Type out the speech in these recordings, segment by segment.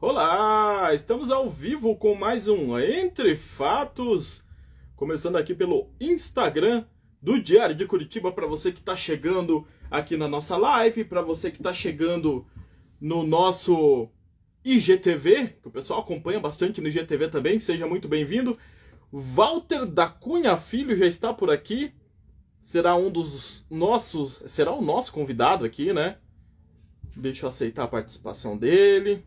Olá, estamos ao vivo com mais um Entre Fatos, começando aqui pelo Instagram do Diário de Curitiba, para você que está chegando aqui na nossa live, para você que está chegando no nosso IGTV, que o pessoal acompanha bastante no IGTV também, seja muito bem-vindo. Walter da Cunha Filho já está por aqui, será o nosso convidado aqui, né? Deixa eu aceitar a participação dele.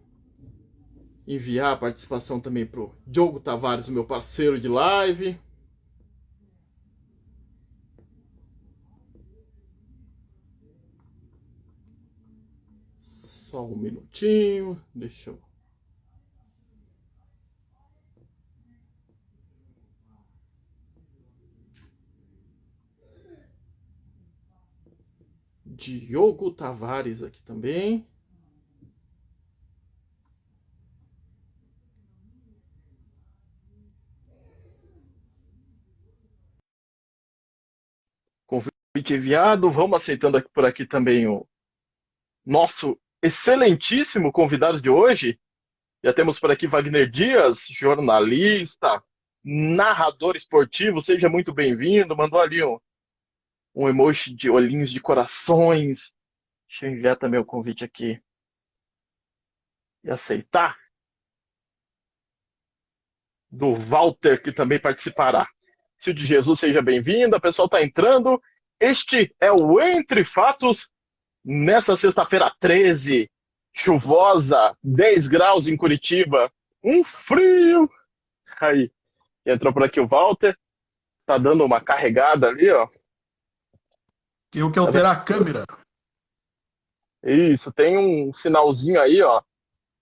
Enviar a participação também pro Diogo Tavares, o meu parceiro de live. Só um minutinho, deixa eu... Diogo Tavares aqui também. Convite enviado. Vamos aceitando aqui por aqui também o nosso excelentíssimo convidado de hoje. Já temos por aqui Wagner Dias, jornalista, narrador esportivo. Seja muito bem-vindo. Mandou ali um emoji de olhinhos de corações. Deixa eu enviar também o convite aqui e aceitar. Do Walter, que também participará. Sil de Jesus, seja bem-vinda. O pessoal está entrando. Este é o Entre Fatos, nessa sexta-feira 13, chuvosa, 10 graus em Curitiba. Um frio. Aí, entrou por aqui o Walter. Tá dando uma carregada ali, ó. Tenho que alterar a câmera. Isso, tem um sinalzinho aí, ó,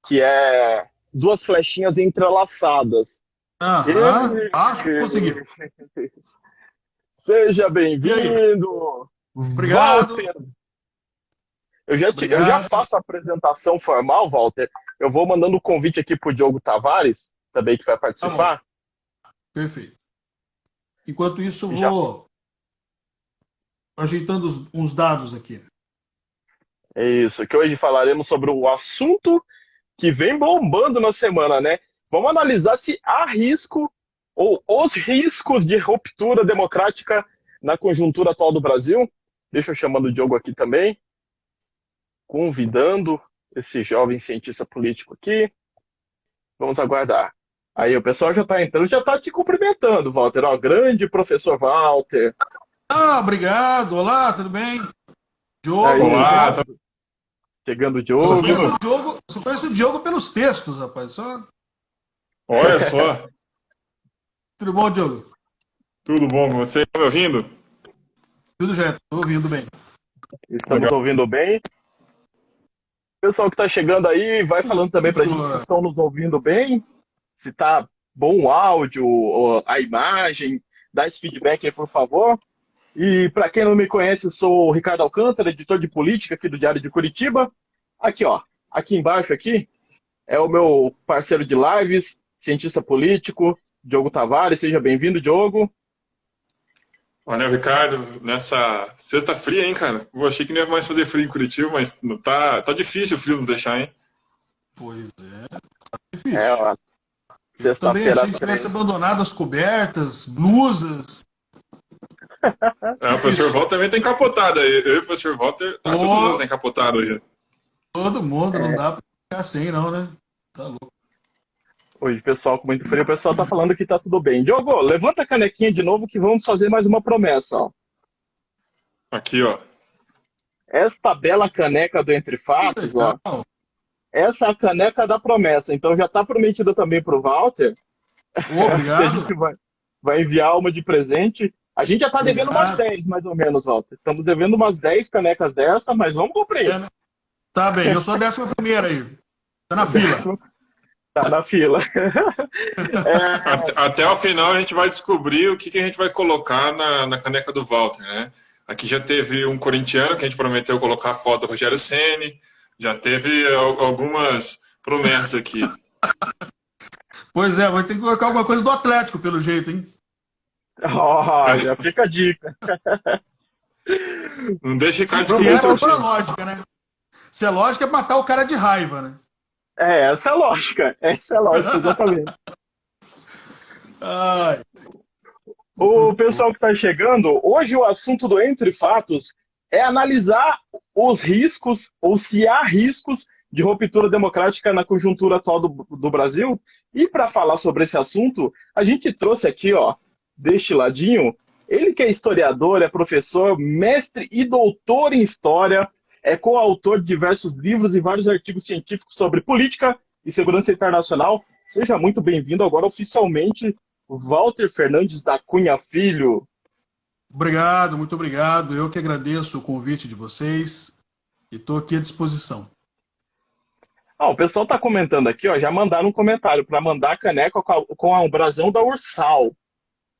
que é duas flechinhas entrelaçadas. Aham, acho que consegui. Seja bem-vindo, Obrigado. Walter. Eu já faço a apresentação formal, Walter. Eu vou mandando o convite aqui pro Diogo Tavares, também que vai participar. Tá bom. Perfeito. Enquanto isso, eu vou ajeitando uns dados aqui. É isso, que hoje falaremos sobre o assunto que vem bombando na semana, né? Vamos analisar se há risco ou os riscos de ruptura democrática na conjuntura atual do Brasil. Deixa eu chamar o Diogo aqui também, convidando esse jovem cientista político aqui. Vamos aguardar. Aí o pessoal já está entrando, já está te cumprimentando, Walter. Ó, grande professor Walter. Obrigado. Olá, tudo bem? Diogo. Aí, Olá, chegando o Eu Diogo. só conheço o Diogo pelos textos, rapaz. Olha só. Tudo bom, Diogo? Tudo bom com você? Tá me ouvindo? Tudo já, estou ouvindo bem. Estamos Legal. ouvindo bem. Pessoal que está chegando aí, vai falando também para a gente se estão nos ouvindo bem, se está bom o áudio, ou a imagem, dá esse feedback aí, por favor. E para quem não me conhece, eu sou o Ricardo Alcântara, editor de política aqui do Diário de Curitiba. Aqui, ó, aqui embaixo aqui, é o meu parceiro de lives, cientista político, Diogo Tavares. Seja bem-vindo, Diogo. Olha, Ricardo, nessa sexta fria, hein, cara? Eu achei que não ia mais fazer frio em Curitiba, mas tá difícil o frio nos deixar, hein? Pois é, tá difícil. Ó, Eu também sexta-feira achei que tivesse abandonado as cobertas, blusas. O professor Walter também tá encapotado aí. Eu e o professor Walter, todo mundo tá encapotado aí. Todo mundo, não dá pra ficar sem, não, né? Tá louco. Hoje, pessoal, com muito frio, o pessoal tá falando que tá tudo bem. Diogo, levanta a canequinha de novo que vamos fazer mais uma promessa, ó. Aqui, ó. Esta bela caneca do Entre Fatos, ó. Essa é a caneca da promessa. Então já tá prometida também pro Walter. Obrigado. A gente vai enviar uma de presente. A gente já tá devendo umas 10, mais ou menos, Walter. Estamos devendo umas 10 canecas dessa, mas vamos cumprir. Né? Tá bem, eu sou a 11ª aí. Tá na fila. Tá na fila. Até o final a gente vai descobrir o que a gente vai colocar na caneca do Walter, né? Aqui já teve um corintiano que a gente prometeu colocar a foto do Rogério Ceni. Já teve algumas promessas aqui. Pois é, vai ter que colocar alguma coisa do Atlético, pelo jeito, hein? Já fica a dica. Não deixa Ricardo Se essa for a lógica, né? Se a lógica é matar o cara de raiva, né? Essa é a lógica. Essa é a lógica, exatamente. Ai, O muito pessoal que está chegando, hoje o assunto do Entre Fatos é analisar os riscos, ou se há riscos, de ruptura democrática na conjuntura atual do Brasil. E para falar sobre esse assunto, a gente trouxe aqui, ó, deste ladinho, ele que é historiador, é professor, mestre e doutor em história, é coautor de diversos livros e vários artigos científicos sobre política e segurança internacional. Seja muito bem-vindo agora oficialmente, Walter Fernandes da Cunha Filho. obrigado, muito obrigado. Eu que agradeço o convite de vocês e estou aqui à disposição. O pessoal está comentando aqui, ó, já mandaram um comentário para mandar a caneca com o brasão da Ursal.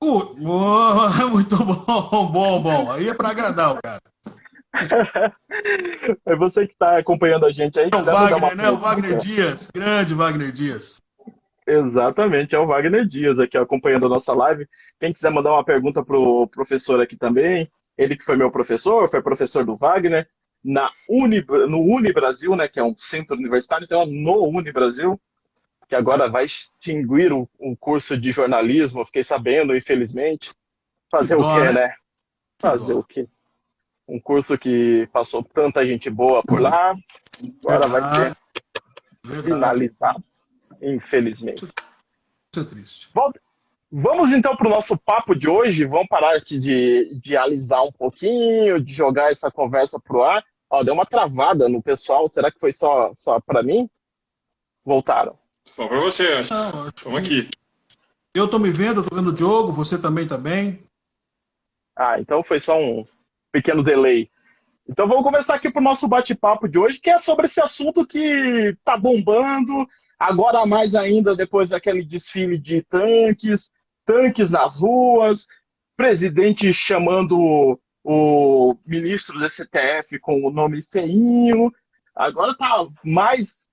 Muito bom. Aí é para agradar o cara. É você que está acompanhando a gente aí. É o Wagner, né? O Wagner Dias, grande Wagner Dias. Exatamente, é o Wagner Dias aqui acompanhando a nossa live. Quem quiser mandar uma pergunta pro professor aqui também, ele que foi meu professor, foi professor do Wagner, no Unibrasil, né, que é um centro universitário, então no Unibrasil, que agora vai extinguir o curso de jornalismo, fiquei sabendo, infelizmente. Fazer o quê, né? Fazer o quê? Um curso que passou tanta gente boa por lá, agora vai ser finalizado, infelizmente. Isso é triste. Vamos então para o nosso papo de hoje. Vamos parar aqui de alisar um pouquinho, de jogar essa conversa pro ar. Ó, deu uma travada no pessoal. Será que foi só para mim? Voltaram. Só para você, acho. Estamos aqui. Eu estou me vendo, estou vendo o Diogo, você também está bem. Então foi só um pequeno delay. Então vamos começar aqui para o nosso bate-papo de hoje, que é sobre esse assunto que está bombando, agora mais ainda depois daquele desfile de tanques nas ruas, presidente chamando o ministro do STF com o nome feinho. Agora está mais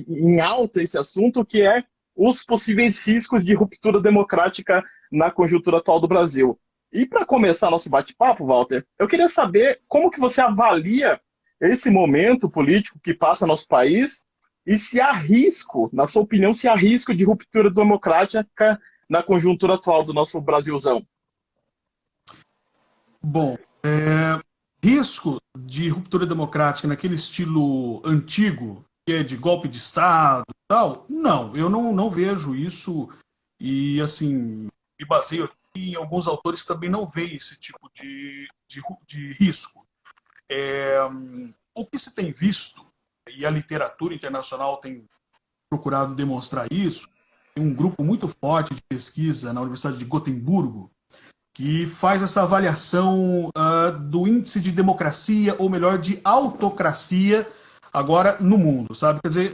em alta esse assunto, que é os possíveis riscos de ruptura democrática na conjuntura atual do Brasil. E para começar nosso bate-papo, Walter, eu queria saber como que você avalia esse momento político que passa nosso país e se há risco, na sua opinião, se há risco de ruptura democrática na conjuntura atual do nosso Brasilzão. Bom, risco de ruptura democrática naquele estilo antigo, que é de golpe de Estado e tal, não, eu não vejo isso e, assim, me baseio aqui em alguns autores que também não veem esse tipo de risco. O que se tem visto, e a literatura internacional tem procurado demonstrar isso, tem um grupo muito forte de pesquisa na Universidade de Gotemburgo, que faz essa avaliação do índice de democracia, ou melhor, de autocracia, agora no mundo, sabe? Quer dizer,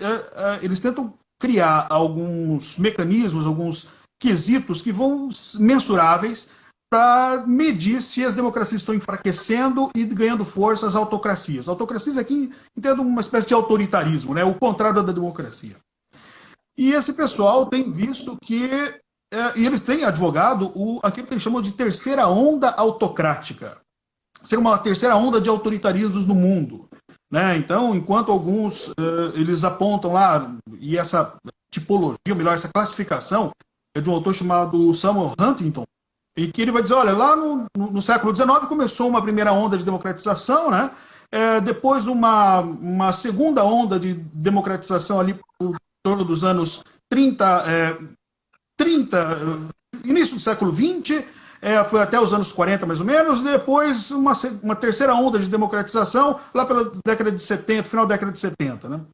eles tentam criar alguns mecanismos, alguns quesitos que vão mensuráveis para medir se as democracias estão enfraquecendo e ganhando força as autocracias. Autocracias aqui entendo uma espécie de autoritarismo, né? O contrário da democracia. E esse pessoal tem visto que e eles têm advogado aquilo que eles chamam de terceira onda autocrática. Ser uma terceira onda de autoritarismos no mundo. Né? Então, enquanto alguns eles apontam lá, e essa tipologia, ou melhor, essa classificação, é de um autor chamado Samuel Huntington, em que ele vai dizer, olha, lá no século XIX começou uma primeira onda de democratização, né? Depois uma segunda onda de democratização ali por torno dos anos 30, início do século XX, foi até os anos 40 mais ou menos, depois uma terceira onda de democratização lá pela década de 70, final da década de 70, né?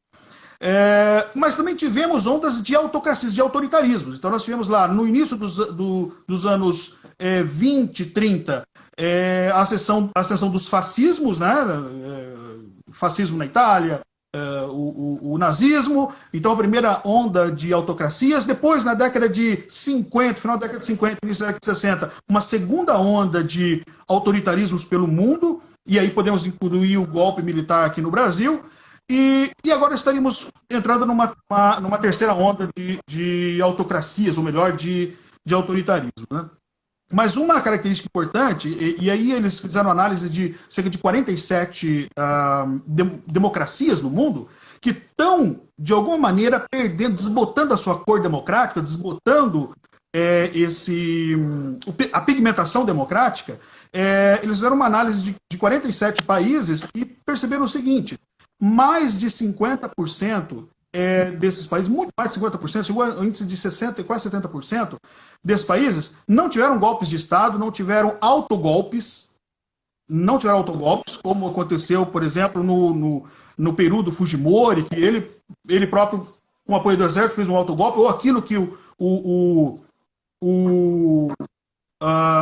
Mas também tivemos ondas de autocracias, de autoritarismos. Então nós tivemos lá no início dos anos 20, 30, a ascensão dos fascismos, né? Fascismo na Itália, o nazismo, então a primeira onda de autocracias, depois na década de 50, final da década de 50, início da década de 60, uma segunda onda de autoritarismos pelo mundo, e aí podemos incluir o golpe militar aqui no Brasil, e agora estaríamos entrando numa terceira onda de autocracias, ou melhor, de autoritarismo, né? Mas uma característica importante, e aí eles fizeram análise de cerca de 47 democracias no mundo, que estão, de alguma maneira, perdendo, desbotando a sua cor democrática, desbotando a pigmentação democrática. Eles fizeram uma análise de 47 países e perceberam o seguinte: mais de 50% desses países, muito mais de 50%, chegou a índice de 60%, quase 70% desses países, não tiveram golpes de Estado, não tiveram autogolpes, como aconteceu, por exemplo, no Peru do Fujimori, que ele próprio, com apoio do exército, fez um autogolpe, ou aquilo que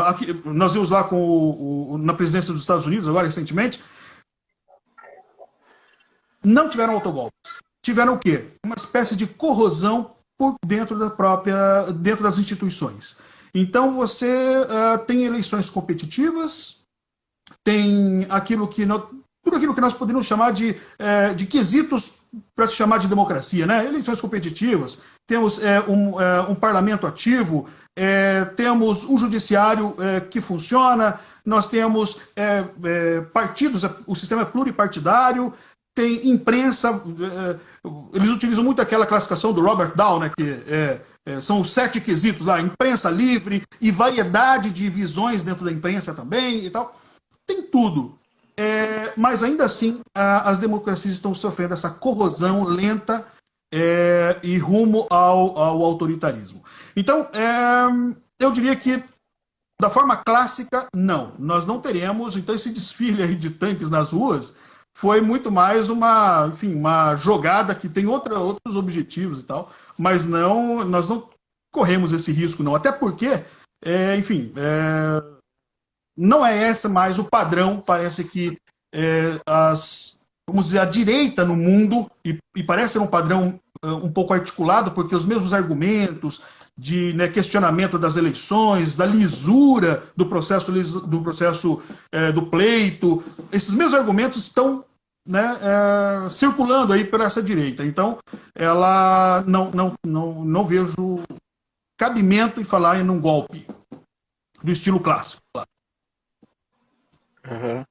aqui, nós vimos lá na presidência dos Estados Unidos, agora recentemente, não tiveram autogolpes. Tiveram o quê? Uma espécie de corrosão por dentro dentro das instituições. Então você tem eleições competitivas, tem tudo aquilo que nós poderíamos chamar de quesitos para se chamar de democracia, né? Eleições competitivas, temos um parlamento ativo, temos um judiciário que funciona, nós temos partidos, o sistema é pluripartidário, tem imprensa, eles utilizam muito aquela classificação do Robert Dow, né, que são os 7 quesitos lá: imprensa livre e variedade de visões dentro da imprensa também e tal. Tem tudo. Mas ainda assim, as democracias estão sofrendo essa corrosão lenta e rumo ao autoritarismo. Então, eu diria que, da forma clássica, não. Nós não teremos. Então, esse desfile aí de tanques nas ruas foi muito mais uma jogada que tem outros objetivos e tal, mas nós não corremos esse risco, não. Até porque, não é esse mais o padrão. Parece que vamos dizer, a direita no mundo, e parece ser um padrão um pouco articulado, porque os mesmos argumentos de questionamento das eleições, da lisura do processo do pleito, esses mesmos argumentos estão circulando aí por essa direita. Então, ela não vejo cabimento em falar em um golpe do estilo clássico. Uhum.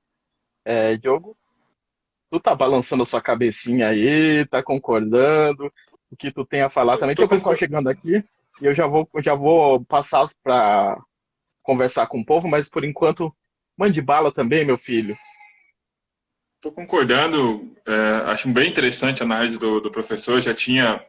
Diogo, tu tá balançando sua cabecinha aí, tá concordando o que tu tem a falar também. Tem o pessoal chegando aqui e eu já vou passar para conversar com o povo, mas por enquanto, mande bala também, meu filho. Estou concordando, acho bem interessante a análise do professor. Já tinha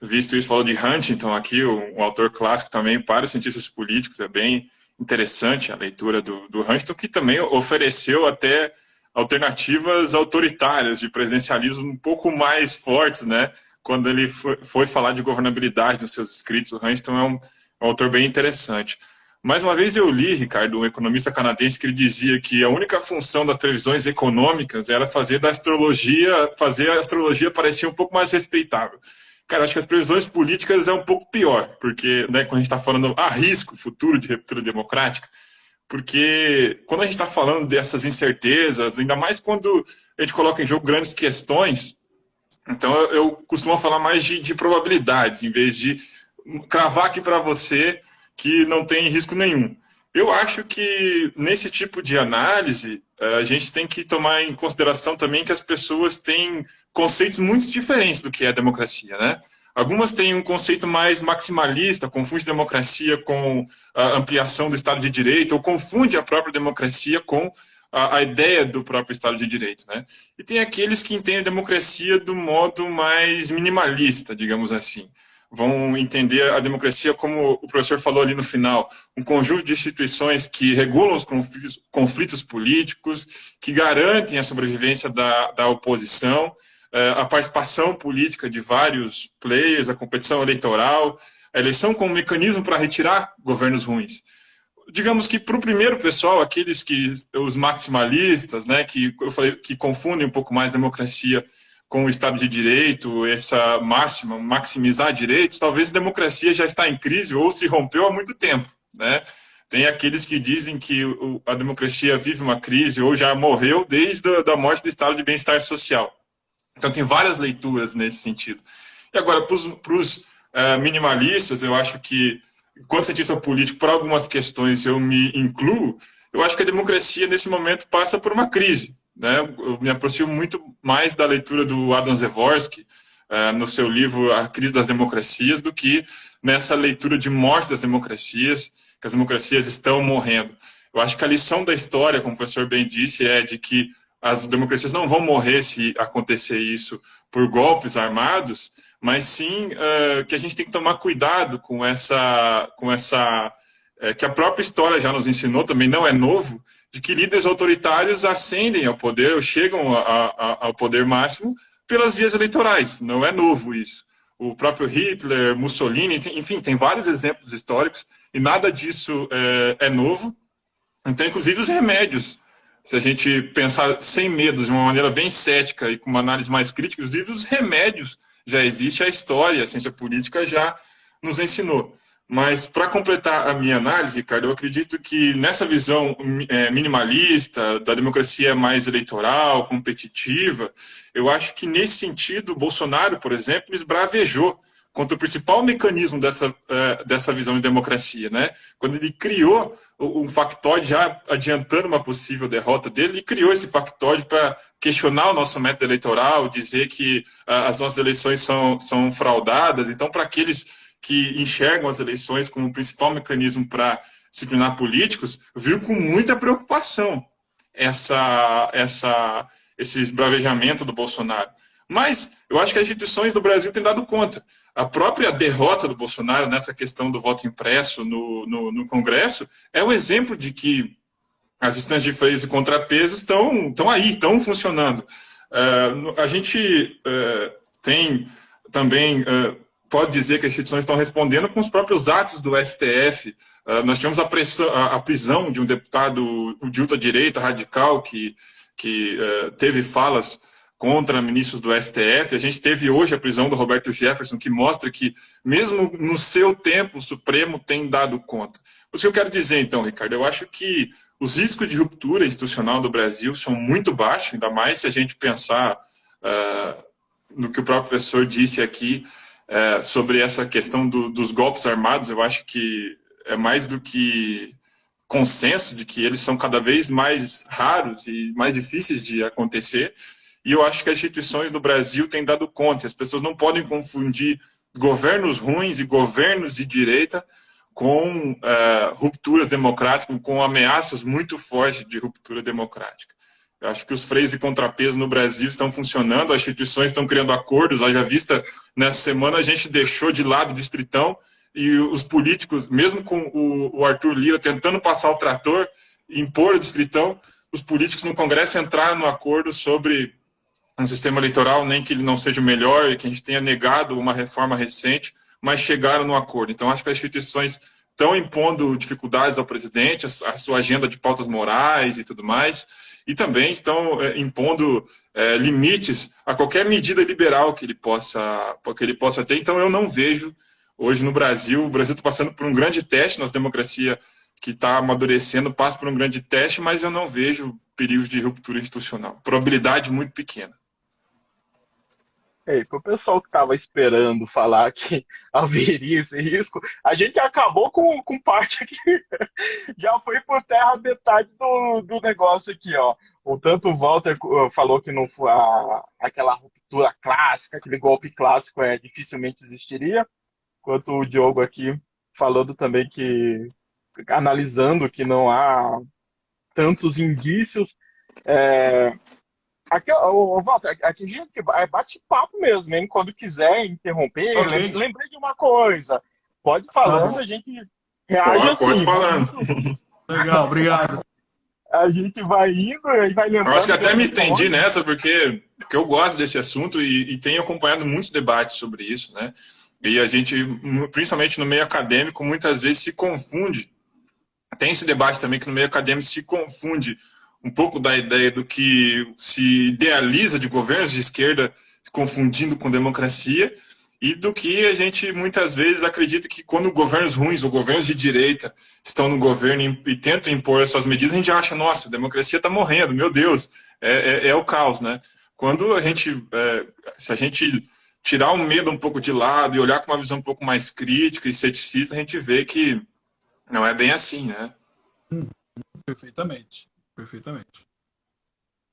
visto isso, falou de Huntington aqui, um autor clássico também para os cientistas políticos. É bem interessante a leitura do Huntington, que também ofereceu até alternativas autoritárias de presidencialismo um pouco mais fortes, né? Quando ele foi falar de governabilidade nos seus escritos. O Huntington é um autor bem interessante. Mais uma vez eu li, Ricardo, um economista canadense, que ele dizia que a única função das previsões econômicas era fazer a astrologia parecer um pouco mais respeitável. Cara, acho que as previsões políticas é um pouco pior, porque quando a gente está falando a risco futuro de ruptura democrática, porque quando a gente está falando dessas incertezas, ainda mais quando a gente coloca em jogo grandes questões, então eu costumo falar mais de probabilidades, em vez de cravar aqui para você que não tem risco nenhum. Eu acho que nesse tipo de análise, a gente tem que tomar em consideração também que as pessoas têm conceitos muito diferentes do que é democracia, né? Algumas têm um conceito mais maximalista, confunde democracia com a ampliação do Estado de Direito, ou confunde a própria democracia com a ideia do próprio Estado de Direito, né? E tem aqueles que entendem a democracia do modo mais minimalista, digamos assim. Vão entender a democracia como o professor falou ali no final, um conjunto de instituições que regulam os conflitos políticos, que garantem a sobrevivência da oposição, a participação política de vários players, a competição eleitoral, a eleição como mecanismo para retirar governos ruins. Digamos que para o primeiro pessoal, os maximalistas, né, que eu falei que confundem um pouco mais democracia com o Estado de Direito, essa máxima, maximizar direitos, talvez a democracia já está em crise ou se rompeu há muito tempo, né? Tem aqueles que dizem que a democracia vive uma crise ou já morreu desde a morte do Estado de Bem-Estar Social. Então tem várias leituras nesse sentido. E agora, para os minimalistas, eu acho que, enquanto cientista político, para algumas questões eu me incluo, eu acho que a democracia, nesse momento, passa por uma crise. né? Eu me aproximo muito mais da leitura do Adam Dvorsky, no seu livro A Crise das Democracias, do que nessa leitura de morte das democracias, que as democracias estão morrendo. Eu acho que a lição da história, como o professor bem disse, é de que as democracias não vão morrer se acontecer isso por golpes armados, mas sim que a gente tem que tomar cuidado que a própria história já nos ensinou, também não é novo, de que líderes autoritários ascendem ao poder, ou chegam ao poder máximo pelas vias eleitorais. Não é novo isso. O próprio Hitler, Mussolini, enfim, tem vários exemplos históricos, e nada disso é novo. Então, inclusive, os remédios, se a gente pensar sem medo, de uma maneira bem cética e com uma análise mais crítica, inclusive os remédios já existem, a história, a ciência política já nos ensinou. Mas, para completar a minha análise, Ricardo, eu acredito que nessa visão minimalista, da democracia mais eleitoral, competitiva, eu acho que, nesse sentido, o Bolsonaro, por exemplo, esbravejou contra o principal mecanismo dessa visão de democracia, né? Quando ele criou um factoide, já adiantando uma possível derrota dele, ele criou esse factoide para questionar o nosso método eleitoral, dizer que as nossas eleições são fraudadas. Então, para aqueles que enxergam as eleições como o principal mecanismo para disciplinar políticos, viu com muita preocupação esse esbravejamento do Bolsonaro. Mas eu acho que as instituições do Brasil têm dado conta. A própria derrota do Bolsonaro nessa questão do voto impresso no Congresso é um exemplo de que as instâncias de freios e contrapesos estão aí, estão funcionando. A gente tem também... pode dizer que as instituições estão respondendo com os próprios atos do STF. Nós tivemos a prisão de um deputado de ultradireita radical que teve falas contra ministros do STF. A gente teve hoje a prisão do Roberto Jefferson, que mostra que, mesmo no seu tempo, o Supremo tem dado conta. O que eu quero dizer, então, Ricardo, eu acho que os riscos de ruptura institucional do Brasil são muito baixos, ainda mais se a gente pensar no que o próprio professor disse aqui, sobre essa questão dos golpes armados. Eu acho que é mais do que consenso de que eles são cada vez mais raros e mais difíceis de acontecer, e eu acho que as instituições no Brasil têm dado conta. As pessoas não podem confundir governos ruins e governos de direita com rupturas democráticas, com ameaças muito fortes de ruptura democrática. Eu acho que os freios e contrapesos no Brasil estão funcionando, as instituições estão criando acordos. Haja vista, nessa semana a gente deixou de lado o Distritão, e os políticos, mesmo com o Arthur Lira tentando passar o trator, impor o Distritão, os políticos no Congresso entraram no acordo sobre um sistema eleitoral, nem que ele não seja o melhor e que a gente tenha negado uma reforma recente, mas chegaram no acordo. Então, acho que as instituições estão impondo dificuldades ao presidente, a sua agenda de pautas morais e tudo mais, e também estão impondo limites a qualquer medida liberal que ele possa ter. Então, eu não vejo, hoje no Brasil, o Brasil está passando por um grande teste, nossa democracia que está amadurecendo passa por um grande teste, mas eu não vejo perigos de ruptura institucional. Probabilidade muito pequena. Para o pessoal que estava esperando falar que haveria esse risco, a gente acabou com parte aqui. Já foi por terra metade do negócio aqui, ó. O tanto o Walter falou que não foi aquela ruptura clássica, aquele golpe clássico dificilmente existiria, quanto o Diogo aqui falando também que, analisando que não há tantos indícios. Aqui, Walter, aqui a gente bate papo mesmo, hein? Quando quiser interromper, Ok. lembrei de uma coisa. Pode falando, a gente reage assim. Pode falando. Legal, obrigado. A gente vai indo e vai lembrando. Eu acho que até me estendi nessa, porque eu gosto desse assunto e tenho acompanhado muitos debates sobre isso, né? E a gente, principalmente no meio acadêmico, muitas vezes se confunde. Tem esse debate também que no meio acadêmico se confunde um pouco da ideia do que se idealiza de governos de esquerda, se confundindo com democracia, e do que a gente muitas vezes acredita que quando governos ruins ou governos de direita estão no governo e tentam impor as suas medidas, a gente acha, nossa, a democracia está morrendo, meu Deus, é o caos, né? Quando se a gente tirar o medo um pouco de lado e olhar com uma visão um pouco mais crítica e ceticista, a gente vê que não é bem assim, né? Perfeitamente. Perfeitamente.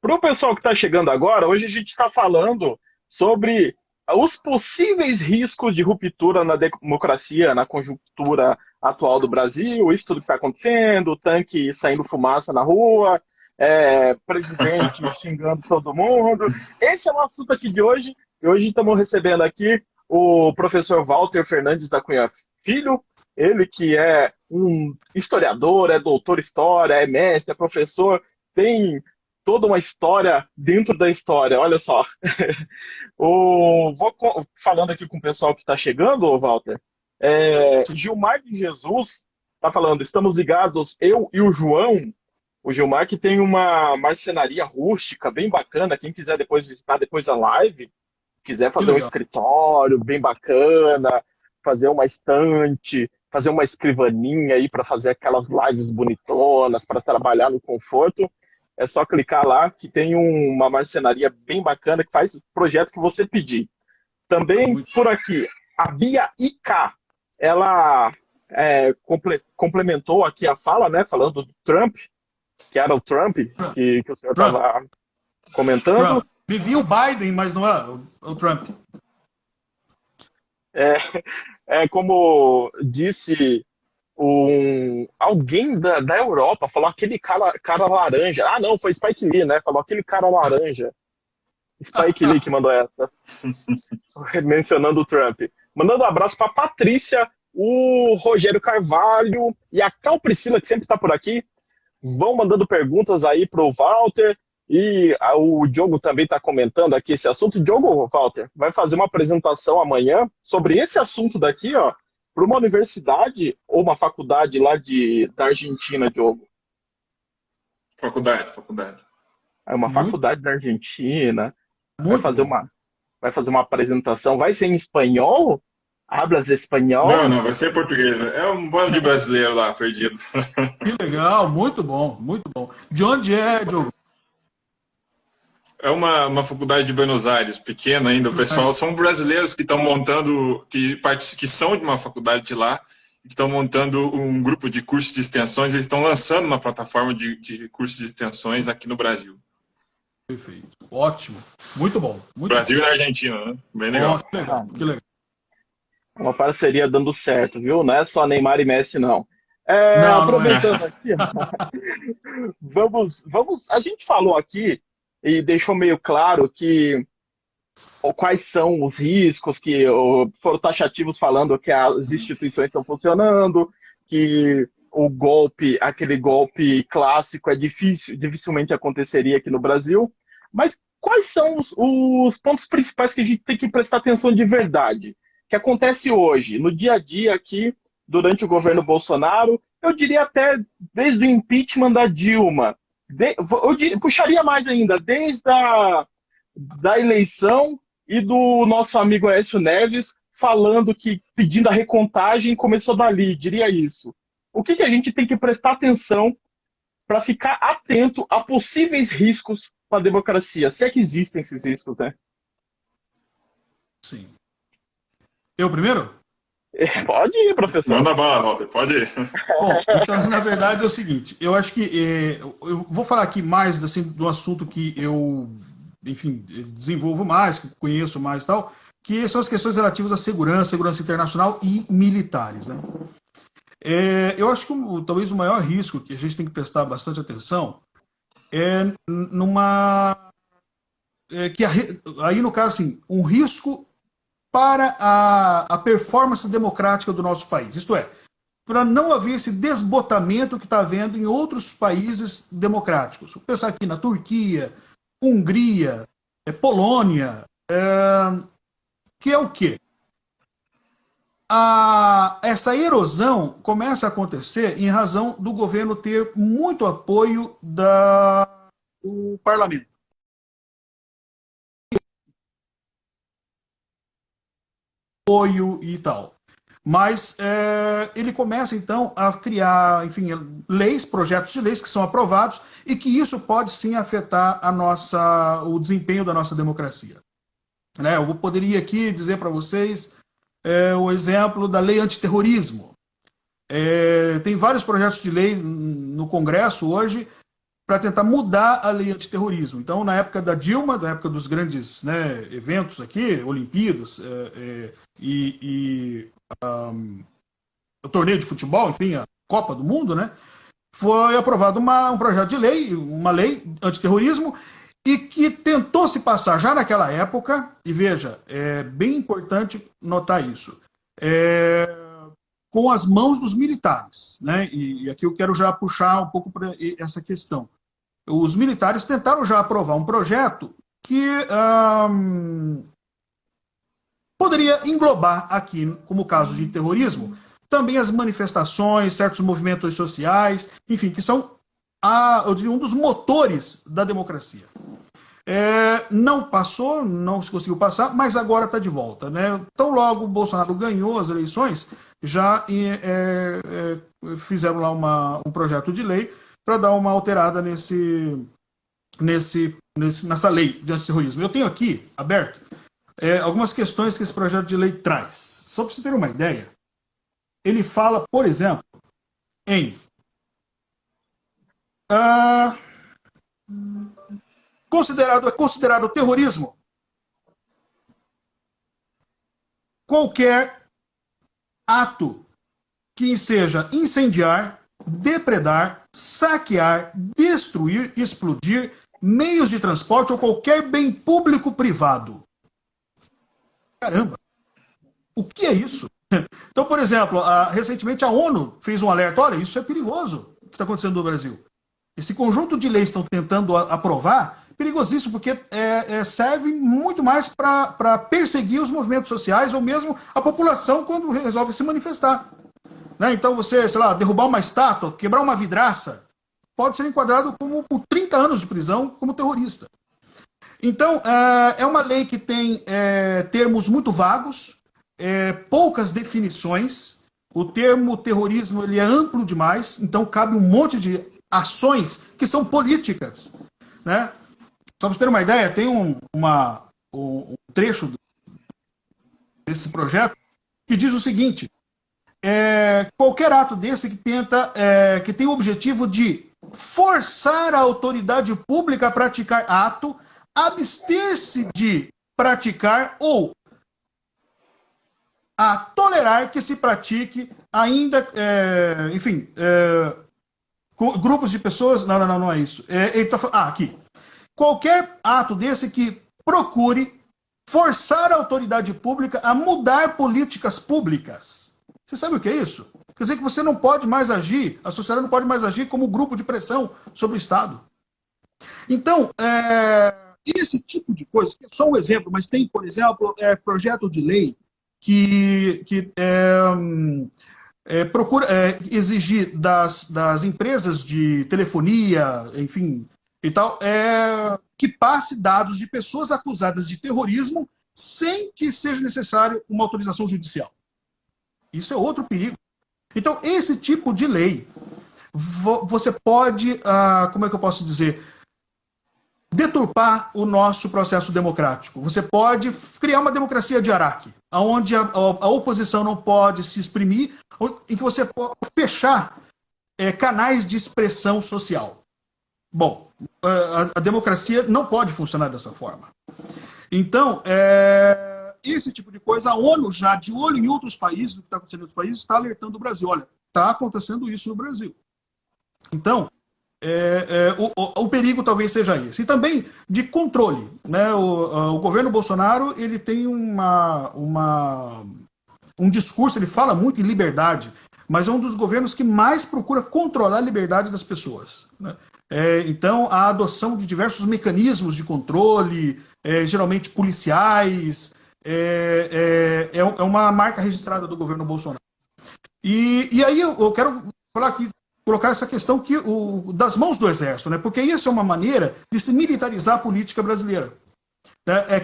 Para o pessoal que está chegando agora, hoje a gente está falando sobre os possíveis riscos de ruptura na democracia, na conjuntura atual do Brasil, isso tudo que está acontecendo, tanque saindo fumaça na rua, presidente xingando todo mundo. Esse é o assunto aqui de hoje. E hoje estamos recebendo aqui o professor Walter Fernandes da Cunha Filho, ele que é um historiador, é doutor em história, é mestre, é professor, tem toda uma história dentro da história, olha só. Falando aqui com o pessoal que está chegando, Walter, Gilmar de Jesus está falando, estamos ligados, eu e o João. O Gilmar que tem uma marcenaria rústica bem bacana, quem quiser depois visitar depois da live, quiser fazer um escritório bem bacana, fazer uma estante, fazer uma escrivaninha aí para fazer aquelas lives bonitonas, para trabalhar no conforto, é só clicar lá que tem uma marcenaria bem bacana que faz o projeto que você pedir. Também por aqui, a Bia IK, ela complementou aqui a fala, né, falando do Trump, que era o Trump que o senhor estava comentando. Vivia o Biden, mas não é o Trump. Como disse alguém da Europa, falou aquele cara laranja. Ah, não, foi Spike Lee, né? Falou aquele cara laranja. Spike Lee que mandou essa. Mencionando o Trump. Mandando um abraço para Patrícia, o Rogério Carvalho e a Cal Priscila, que sempre está por aqui. Vão mandando perguntas aí pro Walter. E o Diogo também está comentando aqui esse assunto. O Diogo, Walter, vai fazer uma apresentação amanhã sobre esse assunto daqui, ó, para uma universidade ou uma faculdade lá da Argentina, Diogo. Faculdade. É uma faculdade da Argentina. Vai fazer uma apresentação. Vai ser em espanhol? Hablas espanhol? Não, vai ser em português. É um bando de brasileiro lá, perdido. Que legal, muito bom, muito bom. De onde é, Diogo? É uma faculdade de Buenos Aires, pequena ainda. O pessoal são brasileiros que estão montando, que são de uma faculdade de lá, que estão montando um grupo de cursos de extensões. Eles estão lançando uma plataforma de cursos de extensões aqui no Brasil. Perfeito, ótimo, muito bom. Brasil e na Argentina, né? Bem legal. Que legal. Uma parceria dando certo, viu? Não é só Neymar e Messi, não. Aproveitando aqui, vamos. A gente falou aqui e deixou meio claro que quais são os riscos que foram taxativos falando que as instituições estão funcionando, que aquele golpe clássico dificilmente aconteceria aqui no Brasil. Mas quais são os pontos principais que a gente tem que prestar atenção de verdade? Que acontece hoje, no dia a dia aqui, durante o governo Bolsonaro, eu diria até desde o impeachment da Dilma. Puxaria mais ainda, desde da eleição e do nosso amigo Aécio Neves falando pedindo a recontagem começou dali, diria isso. O que a gente tem que prestar atenção para ficar atento a possíveis riscos para a democracia? Se é que existem esses riscos, né? Sim. Eu primeiro? Pode ir, professor. Manda bala, Walter, pode ir. Bom, então, na verdade é o seguinte, eu acho que eu vou falar aqui mais assim, do assunto que eu, enfim, desenvolvo mais, que conheço mais e tal, que são as questões relativas à segurança internacional e militares, né? Eu acho que talvez o maior risco que a gente tem que prestar bastante atenção é aí no caso assim, um risco para a performance democrática do nosso país. Isto é, para não haver esse desbotamento que está havendo em outros países democráticos. Vou pensar aqui na Turquia, Hungria, Polônia, que é o quê? Essa erosão começa a acontecer em razão do governo ter muito apoio do parlamento. Apoio e tal. Mas ele começa, então, a criar, enfim, projetos de leis que são aprovados e que isso pode, sim, afetar o desempenho da nossa democracia. Né? Eu poderia aqui dizer para vocês o exemplo da lei antiterrorismo. Tem vários projetos de lei no Congresso hoje para tentar mudar a lei antiterrorismo. Então, na época da Dilma, na época dos grandes, né, eventos aqui, Olimpíadas o torneio de futebol, enfim, a Copa do Mundo, né, foi aprovado um projeto de lei, uma lei antiterrorismo, e que tentou se passar já naquela época, e veja, é bem importante notar isso, com as mãos dos militares, né? E aqui eu quero já puxar um pouco para essa questão. Os militares tentaram já aprovar um projeto que poderia englobar aqui, como caso de terrorismo, também as manifestações, certos movimentos sociais, enfim, que são, eu diria, um dos motores da democracia. Não passou, não se conseguiu passar, mas agora está de volta, né? Então, logo o Bolsonaro ganhou as eleições, já fizeram lá um projeto de lei para dar uma alterada nessa lei de antiterrorismo. Eu tenho aqui, aberto, algumas questões que esse projeto de lei traz. Só para você ter uma ideia, ele fala, por exemplo, em considerado terrorismo qualquer ato que seja incendiar, depredar, saquear, destruir, explodir meios de transporte ou qualquer bem público privado. Caramba! O que é isso? Então, por exemplo, recentemente a ONU fez um alerta, olha, isso é perigoso, o que está acontecendo no Brasil. Esse conjunto de leis que estão tentando aprovar, perigosíssimo, porque serve muito mais para perseguir os movimentos sociais ou mesmo a população quando resolve se manifestar. Né? Então você, sei lá, derrubar uma estátua, quebrar uma vidraça, pode ser enquadrado por 30 anos de prisão como terrorista. Então, é uma lei que tem termos muito vagos, poucas definições. O termo terrorismo ele é amplo demais, então cabe um monte de ações que são políticas. Né? Só para você ter uma ideia, tem um trecho desse projeto que diz o seguinte: qualquer ato desse que tem o objetivo de forçar a autoridade pública a praticar ato, abster-se de praticar ou a tolerar que se pratique ainda, grupos de pessoas, não é isso. Ele tá falando, aqui. Qualquer ato desse que procure forçar a autoridade pública a mudar políticas públicas. Você sabe o que é isso? Quer dizer que você não pode mais agir, a sociedade não pode mais agir como grupo de pressão sobre o Estado. Então, esse tipo de coisa, que é só um exemplo, mas tem, por exemplo, projeto de lei que procura exigir das empresas de telefonia, enfim, e tal, que passe dados de pessoas acusadas de terrorismo sem que seja necessário uma autorização judicial. Isso é outro perigo. Então, esse tipo de lei, você pode, como é que eu posso dizer, deturpar o nosso processo democrático. Você pode criar uma democracia de Araque, onde a oposição não pode se exprimir, em que você pode fechar canais de expressão social. Bom, a democracia não pode funcionar dessa forma. Então, esse tipo de coisa, a ONU já, de olho em outros países, o que está acontecendo em outros países, está alertando o Brasil. Olha, está acontecendo isso no Brasil. Então, o perigo talvez seja esse. E também de controle. Né? O governo Bolsonaro ele tem um discurso, ele fala muito em liberdade, mas é um dos governos que mais procura controlar a liberdade das pessoas. Né? Então, a adoção de diversos mecanismos de controle, geralmente policiais, é uma marca registrada do governo Bolsonaro. E aí eu quero falar aqui, colocar essa questão das mãos do Exército, né? Porque isso é uma maneira de se militarizar a política brasileira.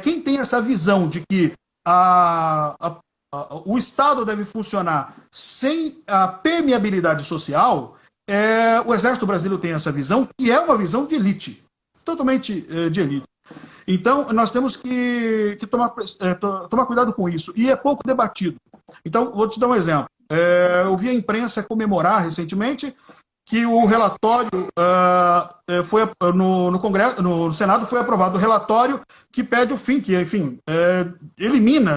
Quem tem essa visão de que o Estado deve funcionar sem a permeabilidade social, o Exército brasileiro tem essa visão, que é uma visão de elite, totalmente de elite. Então, nós temos que tomar cuidado com isso, e é pouco debatido. Então, vou te dar um exemplo. Eu vi a imprensa comemorar recentemente que o relatório foi no Congresso, no Senado foi aprovado o relatório que pede o fim, que, enfim, elimina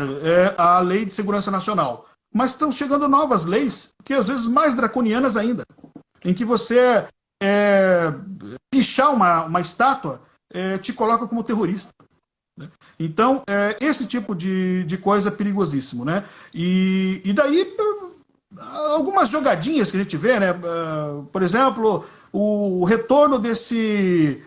a Lei de Segurança Nacional. Mas estão chegando novas leis, que às vezes mais draconianas ainda, em que você pichar uma estátua te coloca como terrorista. Então, esse tipo de coisa é perigosíssimo, né? E daí, algumas jogadinhas que a gente vê, né? Por exemplo, o retorno desse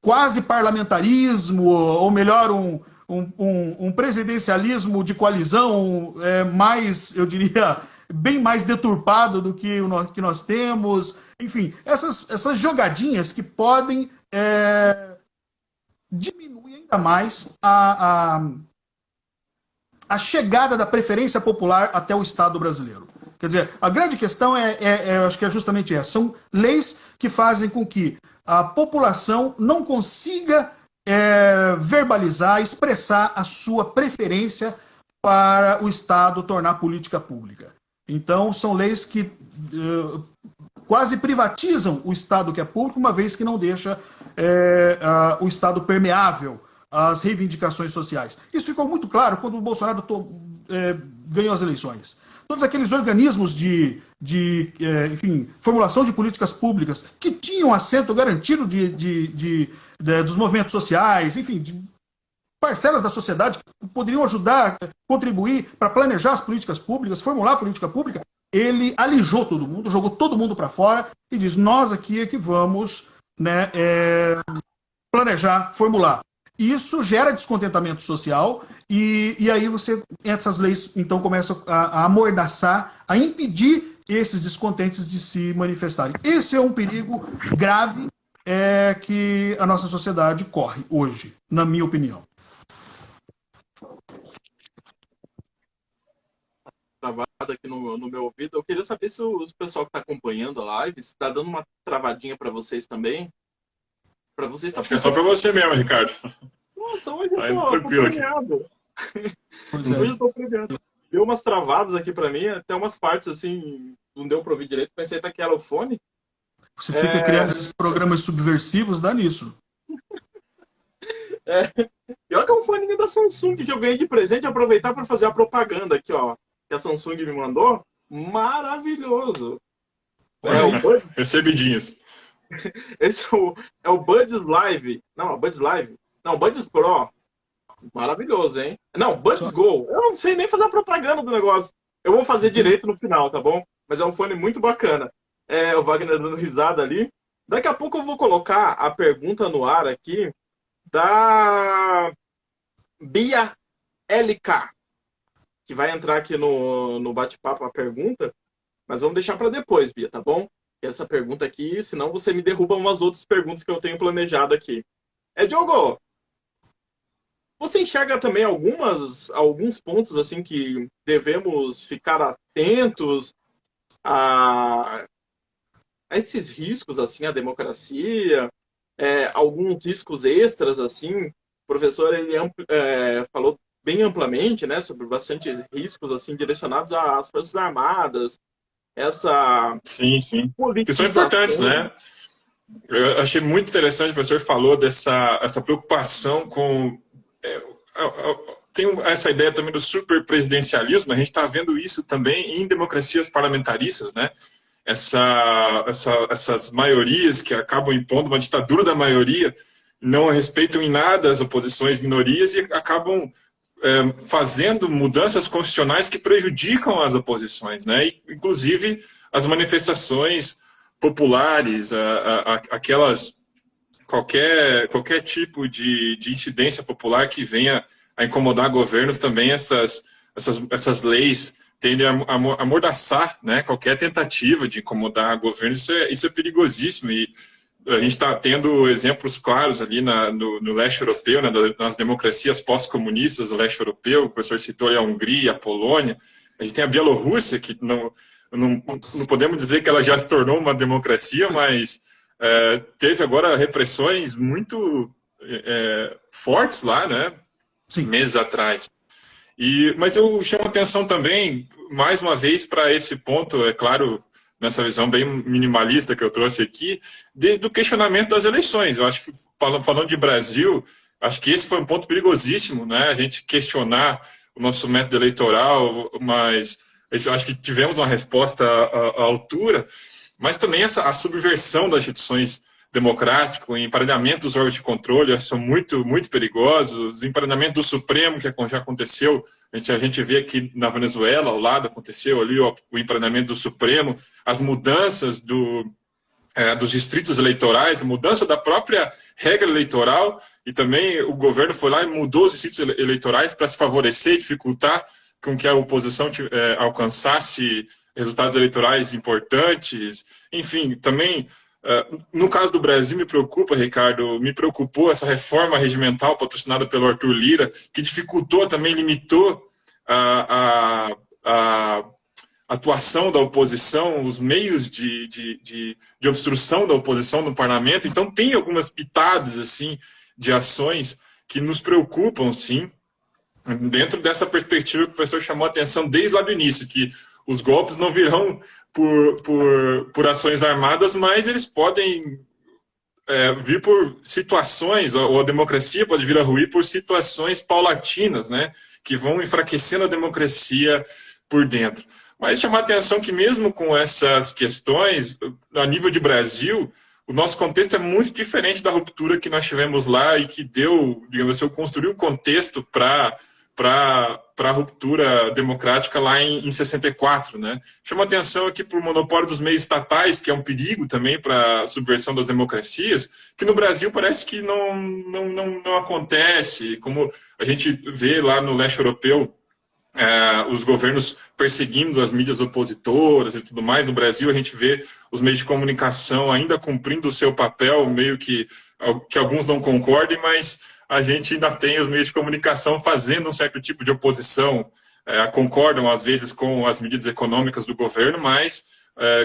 quase parlamentarismo, ou melhor, um presidencialismo de coalizão mais, eu diria, bem mais deturpado do que o que nós temos. Enfim, essas jogadinhas que podem diminuir ainda mais a chegada da preferência popular até o Estado brasileiro. Quer dizer, a grande questão acho que é justamente essa. São leis que fazem com que a população não consiga verbalizar, expressar a sua preferência para o Estado tornar política pública. Então, são leis que quase privatizam o Estado que é público, uma vez que não deixa o Estado permeável às reivindicações sociais. Isso ficou muito claro quando o Bolsonaro ganhou as eleições. Todos aqueles organismos enfim, formulação de políticas públicas que tinham assento garantido dos movimentos sociais, enfim, de parcelas da sociedade que poderiam ajudar, contribuir para planejar as políticas públicas, formular a política pública, ele alijou todo mundo, jogou todo mundo para fora e diz, nós aqui é que vamos, né, planejar, formular. Isso gera descontentamento social e aí essas leis então começam a amordaçar, a impedir esses descontentes de se manifestarem. Esse é um perigo grave que a nossa sociedade corre hoje, na minha opinião. Travado aqui no meu ouvido. Eu queria saber se o pessoal que está acompanhando a live está dando uma travadinha para vocês também. Para vocês tá... Acho que é só para você mesmo, Ricardo. Nossa, hoje tá eu tô premiado. Hoje eu tô premiado. Deu umas travadas aqui para mim, até umas partes assim, não deu para ouvir direito. Pensei até que era o fone. Você fica criando esses programas subversivos, dá nisso. Pior que é um fone da Samsung que eu ganhei de presente, aproveitar para fazer a propaganda aqui, ó. Que a Samsung me mandou. Maravilhoso. Recebidinhas. Esse é o Buds Live. Não, Buds Live. Não, Buds Pro. Maravilhoso, hein? Não, Buds Go. Eu não sei nem fazer a propaganda do negócio. Eu vou fazer direito no final, tá bom? Mas é um fone muito bacana. O Wagner dando risada ali. Daqui a pouco eu vou colocar a pergunta no ar aqui da Bia LK, que vai entrar aqui no bate-papo a pergunta, mas vamos deixar para depois, Bia, tá bom? Essa pergunta aqui, senão você me derruba umas outras perguntas que eu tenho planejado aqui. Diogo, você enxerga também alguns pontos assim que devemos ficar atentos a esses riscos assim à democracia, alguns riscos extras assim? O professor ele falou bem amplamente, né, sobre bastante riscos assim direcionados às Forças Armadas, sim, que são importantes, né? Eu achei muito interessante, o professor falou essa preocupação com tem essa ideia também do superpresidencialismo. A gente está vendo isso também em democracias parlamentaristas, né? Essas maiorias que acabam impondo uma ditadura da maioria, não respeitam em nada as oposições minorias e acabam fazendo mudanças constitucionais que prejudicam as oposições, né? E, inclusive as manifestações populares, aquelas qualquer tipo de incidência popular que venha a incomodar governos, também essas leis tendem a amordaçar, né, qualquer tentativa de incomodar governos. Isso é perigosíssimo, e a gente está tendo exemplos claros ali no leste europeu, né, nas democracias pós-comunistas do leste europeu. O professor citou a Hungria, a Polônia. A gente tem a Bielorrússia, que não podemos dizer que ela já se tornou uma democracia, mas teve agora repressões muito fortes lá, né, Sim. Meses atrás. Mas eu chamo a atenção também, mais uma vez, para esse ponto. É claro, nessa visão bem minimalista que eu trouxe aqui, do questionamento das eleições. Eu acho que, falando de Brasil, acho que esse foi um ponto perigosíssimo, né? A gente questionar o nosso método eleitoral, mas eu acho que tivemos uma resposta à altura, mas também a subversão das instituições democráticas, o emparelhamento dos órgãos de controle são muito, muito perigosos, o emparelhamento do Supremo, que já aconteceu, a gente vê aqui na Venezuela, ao lado, aconteceu ali o emparelhamento do Supremo, as mudanças dos distritos eleitorais, mudança da própria regra eleitoral, e também o governo foi lá e mudou os distritos eleitorais para se favorecer e dificultar com que a oposição alcançasse resultados eleitorais importantes. Enfim, também, no caso do Brasil, me preocupa, Ricardo, me preocupou essa reforma regimental patrocinada pelo Arthur Lira, que dificultou, também limitou a atuação da oposição, os meios de obstrução da oposição no parlamento. Então, tem algumas pitadas assim, de ações que nos preocupam, sim, dentro dessa perspectiva que o professor chamou a atenção desde lá do início, que os golpes não virão por ações armadas, mas eles podem vir por situações, ou a democracia pode vir a ruir por situações paulatinas, né, que vão enfraquecendo a democracia por dentro. Mas chamar a atenção que mesmo com essas questões, a nível de Brasil, o nosso contexto é muito diferente da ruptura que nós tivemos lá e que deu, digamos assim, construiu o contexto para a ruptura democrática lá em 64, né? Chama atenção aqui para o monopólio dos meios estatais, que é um perigo também para a subversão das democracias, que no Brasil parece que não acontece, como a gente vê lá no leste europeu, os governos perseguindo as mídias opositoras e tudo mais. No Brasil, a gente vê os meios de comunicação ainda cumprindo o seu papel, meio que alguns não concordem, mas a gente ainda tem os meios de comunicação fazendo um certo tipo de oposição, concordam às vezes com as medidas econômicas do governo, mas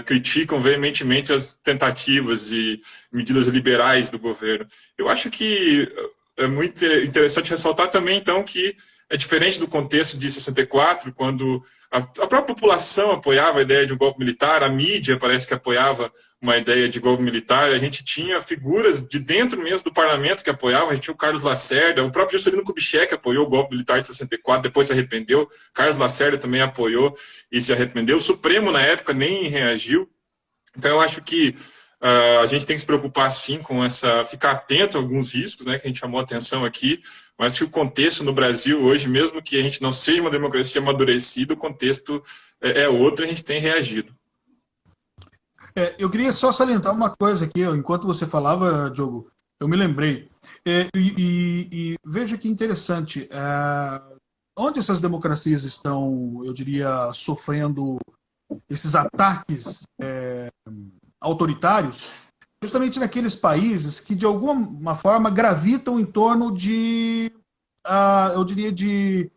criticam veementemente as tentativas e medidas liberais do governo. Eu acho que é muito interessante ressaltar também, então, que é diferente do contexto de 64, quando a própria população apoiava a ideia de um golpe militar, a mídia parece que apoiava uma ideia de golpe militar, a gente tinha figuras de dentro mesmo do parlamento que apoiavam, a gente tinha o Carlos Lacerda, o próprio Juscelino Kubitschek apoiou o golpe militar de 64, depois se arrependeu, Carlos Lacerda também apoiou e se arrependeu, o Supremo na época nem reagiu. Então eu acho que a gente tem que se preocupar sim com ficar atento a alguns riscos, né, que a gente chamou a atenção aqui, mas que o contexto no Brasil hoje, mesmo que a gente não seja uma democracia amadurecida, o contexto é outro e a gente tem reagido. Eu queria só salientar uma coisa aqui, enquanto você falava, Diogo, eu me lembrei. E veja que interessante, onde essas democracias estão, eu diria, sofrendo esses ataques autoritários, justamente naqueles países que, de alguma forma, gravitam em torno de, eu diria, de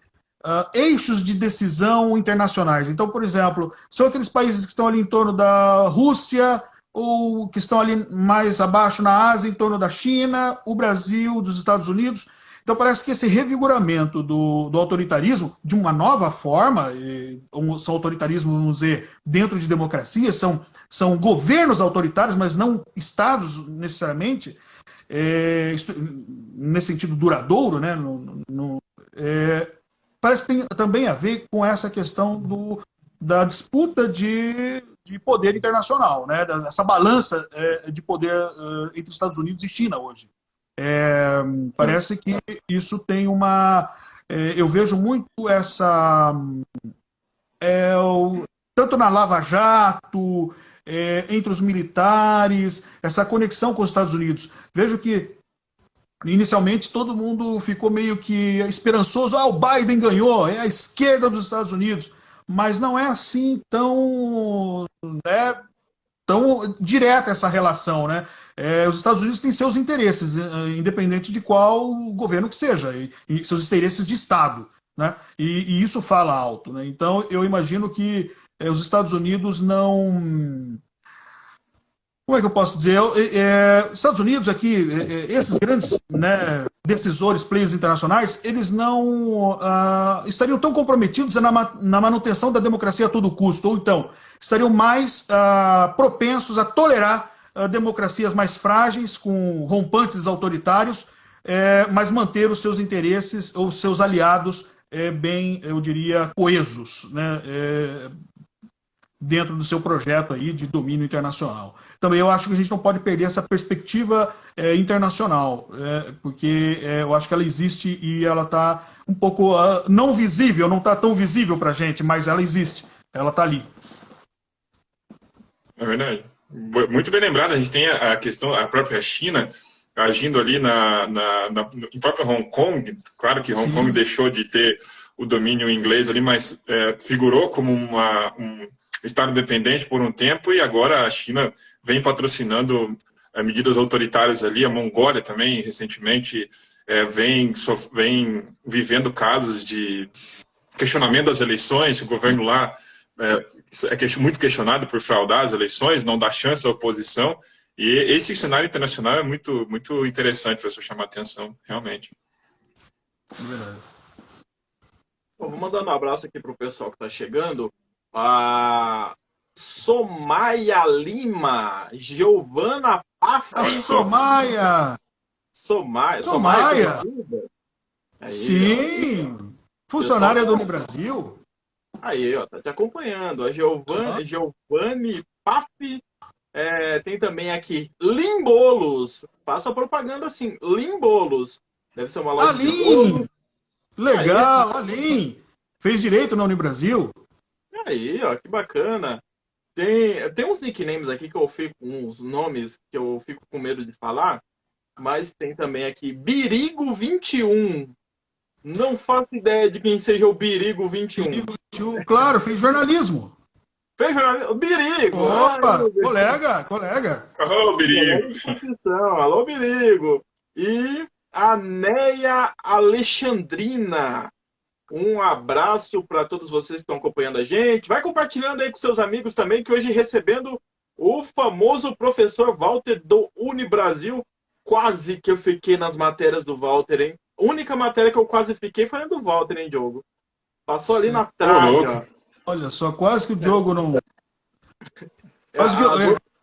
eixos de decisão internacionais. Então, por exemplo, são aqueles países que estão ali em torno da Rússia, ou que estão ali mais abaixo na Ásia, em torno da China, o Brasil, dos Estados Unidos. Então parece que esse revigoramento do autoritarismo, de uma nova forma, são autoritarismos, vamos dizer, dentro de democracia, são governos autoritários, mas não estados necessariamente, nesse sentido duradouro, né? Parece que tem também a ver com essa questão da disputa de poder internacional, né? Essa balança de poder entre Estados Unidos e China hoje. Parece que isso tem uma... eu vejo muito tanto na Lava Jato, entre os militares, essa conexão com os Estados Unidos. Vejo que inicialmente todo mundo ficou meio que esperançoso, o Biden ganhou, é a esquerda dos Estados Unidos, mas não é assim tão direta essa relação, né? Os Estados Unidos têm seus interesses, independente de qual governo que seja, e seus interesses de Estado, né? E isso fala alto, né? Então, eu imagino que os Estados Unidos como é que eu posso dizer? Estados Unidos aqui, esses grandes, né, decisores, players internacionais, eles não estariam tão comprometidos na manutenção da democracia a todo custo, ou então estariam mais propensos a tolerar democracias mais frágeis, com rompantes autoritários, mas manter os seus interesses ou seus aliados bem, eu diria, coesos, né, dentro do seu projeto aí de domínio internacional. Também eu acho que a gente não pode perder essa perspectiva internacional, porque eu acho que ela existe e ela está um pouco não visível, não está tão visível para a gente, mas ela existe, ela está ali. É verdade. Muito bem lembrado, a gente tem a questão, a própria China agindo ali em próprio Hong Kong. Claro que Hong Kong deixou de ter o domínio inglês ali, mas figurou como um Estado independente por um tempo, e agora a China vem patrocinando medidas autoritárias ali. A Mongólia também, recentemente, vem vivendo casos de questionamento das eleições. O governo lá é muito questionado por fraudar as eleições, não dá chance à oposição. E esse cenário internacional é muito, muito interessante para você chamar a atenção, realmente. Bom, vou mandando um abraço aqui para o pessoal que está chegando. A Somaia Lima, Giovana Paffi. Somaia! Somaia. Sim! Funcionária do Unibrasil. Aí, ó, tá te acompanhando. A Giovanni Paffi. Tem também aqui Limbolos. Faça propaganda assim, Limbolos. Deve ser uma loja de bolo. Legal, Alim. Fez direito na Unibrasil. Aí, ó, que bacana. Tem uns nicknames aqui que eu fico, uns nomes que eu fico com medo de falar, mas tem também aqui Birigo 21. Não faço ideia de quem seja o Birigo 21. Birigo 21, claro, fez jornalismo. Fez jornalismo? Birigo! Opa, colega. Alô, Birigo! Alô, Birigo! E a Neia Alexandrina. Um abraço para todos vocês que estão acompanhando a gente. Vai compartilhando aí com seus amigos também, que hoje recebendo o famoso professor Walter do Unibrasil. Quase que eu fiquei nas matérias do Walter, hein? A única matéria que eu quase fiquei foi a do Walter, hein, Diogo? Passou ali na trave, ó. Olha só, quase que o Diogo não... Na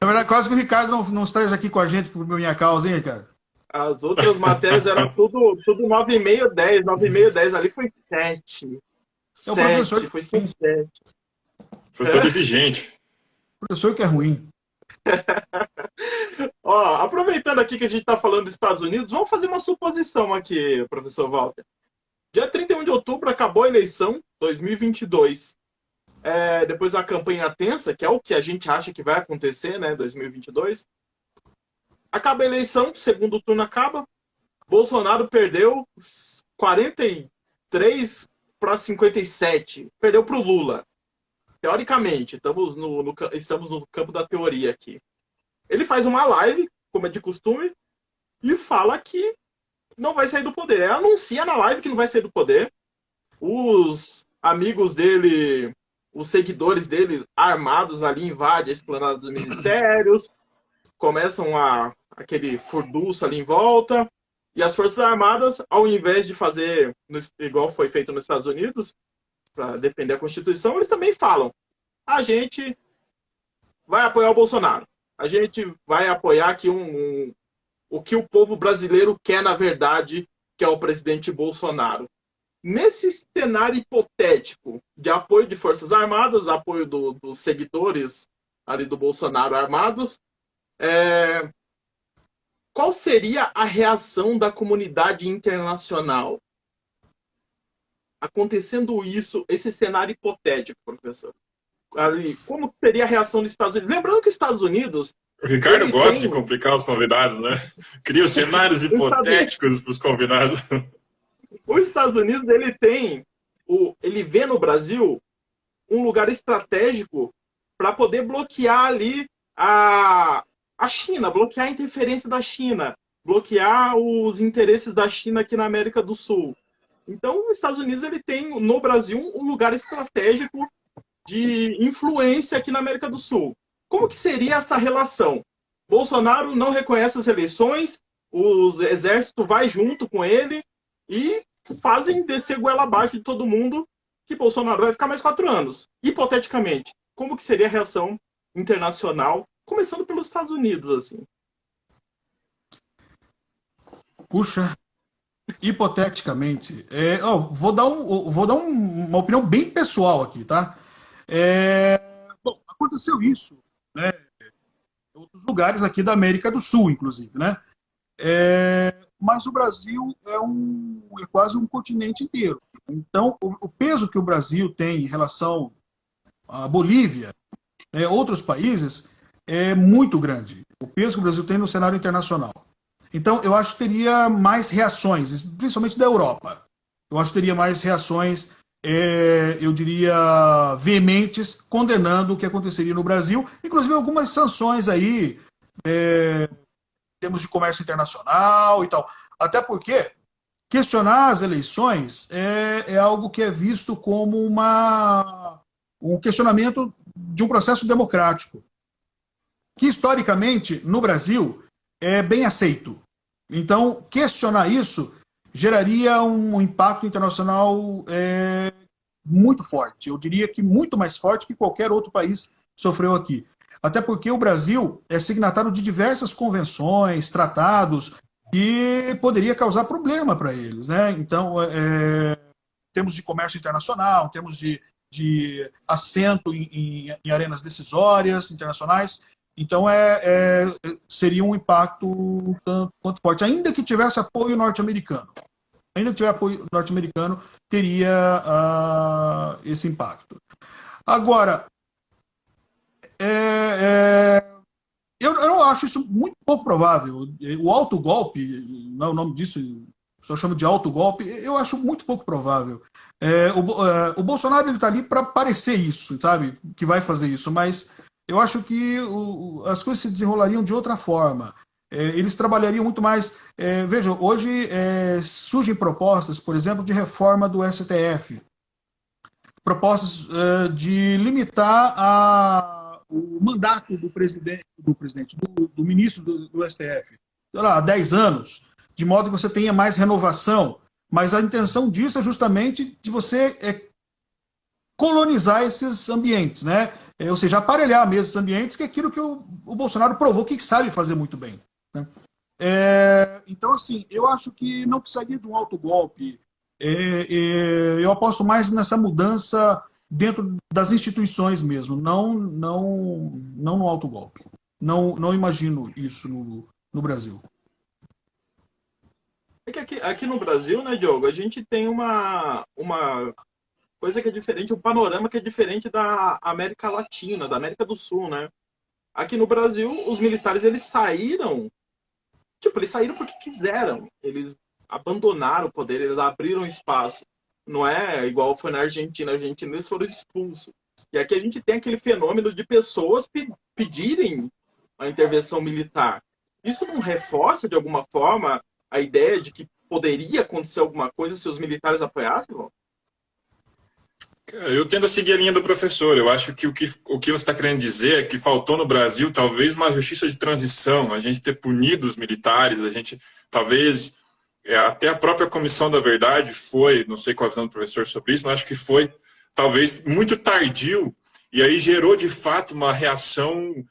verdade, quase que o Ricardo não esteja aqui com a gente por minha causa, hein, Ricardo? As outras matérias eram tudo 9,5, 10. 9,5, 10 ali foi 7. O professor foi 7. Professor exigente. Professor que é ruim. Ó, aproveitando aqui que a gente está falando dos Estados Unidos, vamos fazer uma suposição aqui, professor Walter. Dia 31 de outubro acabou a eleição 2022. Depois da campanha tensa, que é o que a gente acha que vai acontecer, né, 2022. Acaba a eleição, segundo turno acaba. Bolsonaro perdeu 43 para 57. Perdeu para o Lula. Teoricamente, estamos no campo da teoria aqui. Ele faz uma live, como é de costume, e fala que não vai sair do poder. Ele anuncia na live que não vai sair do poder. Os amigos dele, os seguidores dele, armados ali, invadem a esplanada dos ministérios, começam aquele furdunço ali em volta, e as Forças Armadas, ao invés de fazer igual foi feito nos Estados Unidos, para defender a Constituição, eles também falam: a gente vai apoiar o Bolsonaro, a gente vai apoiar aqui o que o povo brasileiro quer, na verdade, que é o presidente Bolsonaro. Nesse cenário hipotético de apoio de Forças Armadas, apoio dos seguidores ali do Bolsonaro armados, qual seria a reação da comunidade internacional? Acontecendo isso, esse cenário hipotético, professor. Ali, como seria a reação dos Estados Unidos? Lembrando que os Estados Unidos... O Ricardo gosta de complicar os convidados, né? Cria os cenários hipotéticos para os convidados. Os Estados Unidos, ele vê no Brasil um lugar estratégico para poder bloquear ali a China, bloquear a interferência da China, bloquear os interesses da China aqui na América do Sul. Então, os Estados Unidos ele tem no Brasil um lugar estratégico de influência aqui na América do Sul. Como que seria essa relação? Bolsonaro não reconhece as eleições, o exército vai junto com ele e fazem descer goela abaixo de todo mundo que Bolsonaro vai ficar mais 4 anos. Hipoteticamente, como que seria a reação internacional, começando pelos Estados Unidos, assim? Puxa, hipoteticamente, vou dar uma opinião bem pessoal aqui, tá? Bom, aconteceu isso, né? Em outros lugares aqui da América do Sul, inclusive, né? Mas o Brasil é quase um continente inteiro. Então, o peso que o Brasil tem em relação à Bolívia, outros países, é muito grande. O peso que o Brasil tem no cenário internacional. Então, eu acho que teria mais reações, principalmente da Europa. Eu acho que teria mais reações, eu diria, veementes, condenando o que aconteceria no Brasil, inclusive algumas sanções aí, em termos de comércio internacional e tal. Até porque questionar as eleições é algo que é visto como um questionamento de um processo democrático, que historicamente, no Brasil, é bem aceito. Então, questionar isso geraria um impacto internacional muito forte. Eu diria que muito mais forte que qualquer outro país sofreu aqui. Até porque o Brasil é signatário de diversas convenções, tratados, que poderia causar problema para eles, né? Então, temos de comércio internacional, temos de assento em arenas decisórias internacionais. Então, seria um impacto tanto quanto forte. Ainda que tivesse apoio norte-americano. Ainda que tivesse apoio norte-americano, teria esse impacto. Agora, eu não acho isso muito pouco provável. O autogolpe, não é o nome disso, só chamo de autogolpe, eu acho muito pouco provável. O Bolsonaro está ali para parecer isso, sabe? Que vai fazer isso, mas eu acho que as coisas se desenrolariam de outra forma. Eles trabalhariam muito mais. Vejam, hoje surgem propostas, por exemplo, de reforma do STF. Propostas de limitar o mandato do ministro do STF, sei lá, 10 anos, de modo que você tenha mais renovação. Mas a intenção disso é justamente de você colonizar esses ambientes, né? Ou seja, aparelhar mesmo esses ambientes, que é aquilo que o Bolsonaro provou que sabe fazer muito bem, né? Então, assim, eu acho que não precisaria de um autogolpe. Eu aposto mais nessa mudança dentro das instituições mesmo, não no autogolpe. Não imagino isso no Brasil. É que aqui no Brasil, né, Diogo, a gente tem uma coisa que é diferente, um panorama que é diferente da América Latina, da América do Sul, né? Aqui no Brasil, os militares, eles saíram porque quiseram. Eles abandonaram o poder, eles abriram espaço. Não é igual foi na Argentina. Na Argentina, eles foram expulsos. E aqui a gente tem aquele fenômeno de pessoas pedirem a intervenção militar. Isso não reforça, de alguma forma, a ideia de que poderia acontecer alguma coisa se os militares apoiassem, João? Eu tendo a seguir a linha do professor. Eu acho que o que você está querendo dizer é que faltou no Brasil talvez uma justiça de transição, a gente ter punido os militares, a gente talvez até a própria Comissão da Verdade foi, não sei qual a visão do professor sobre isso, mas acho que foi talvez muito tardio e aí gerou de fato uma reação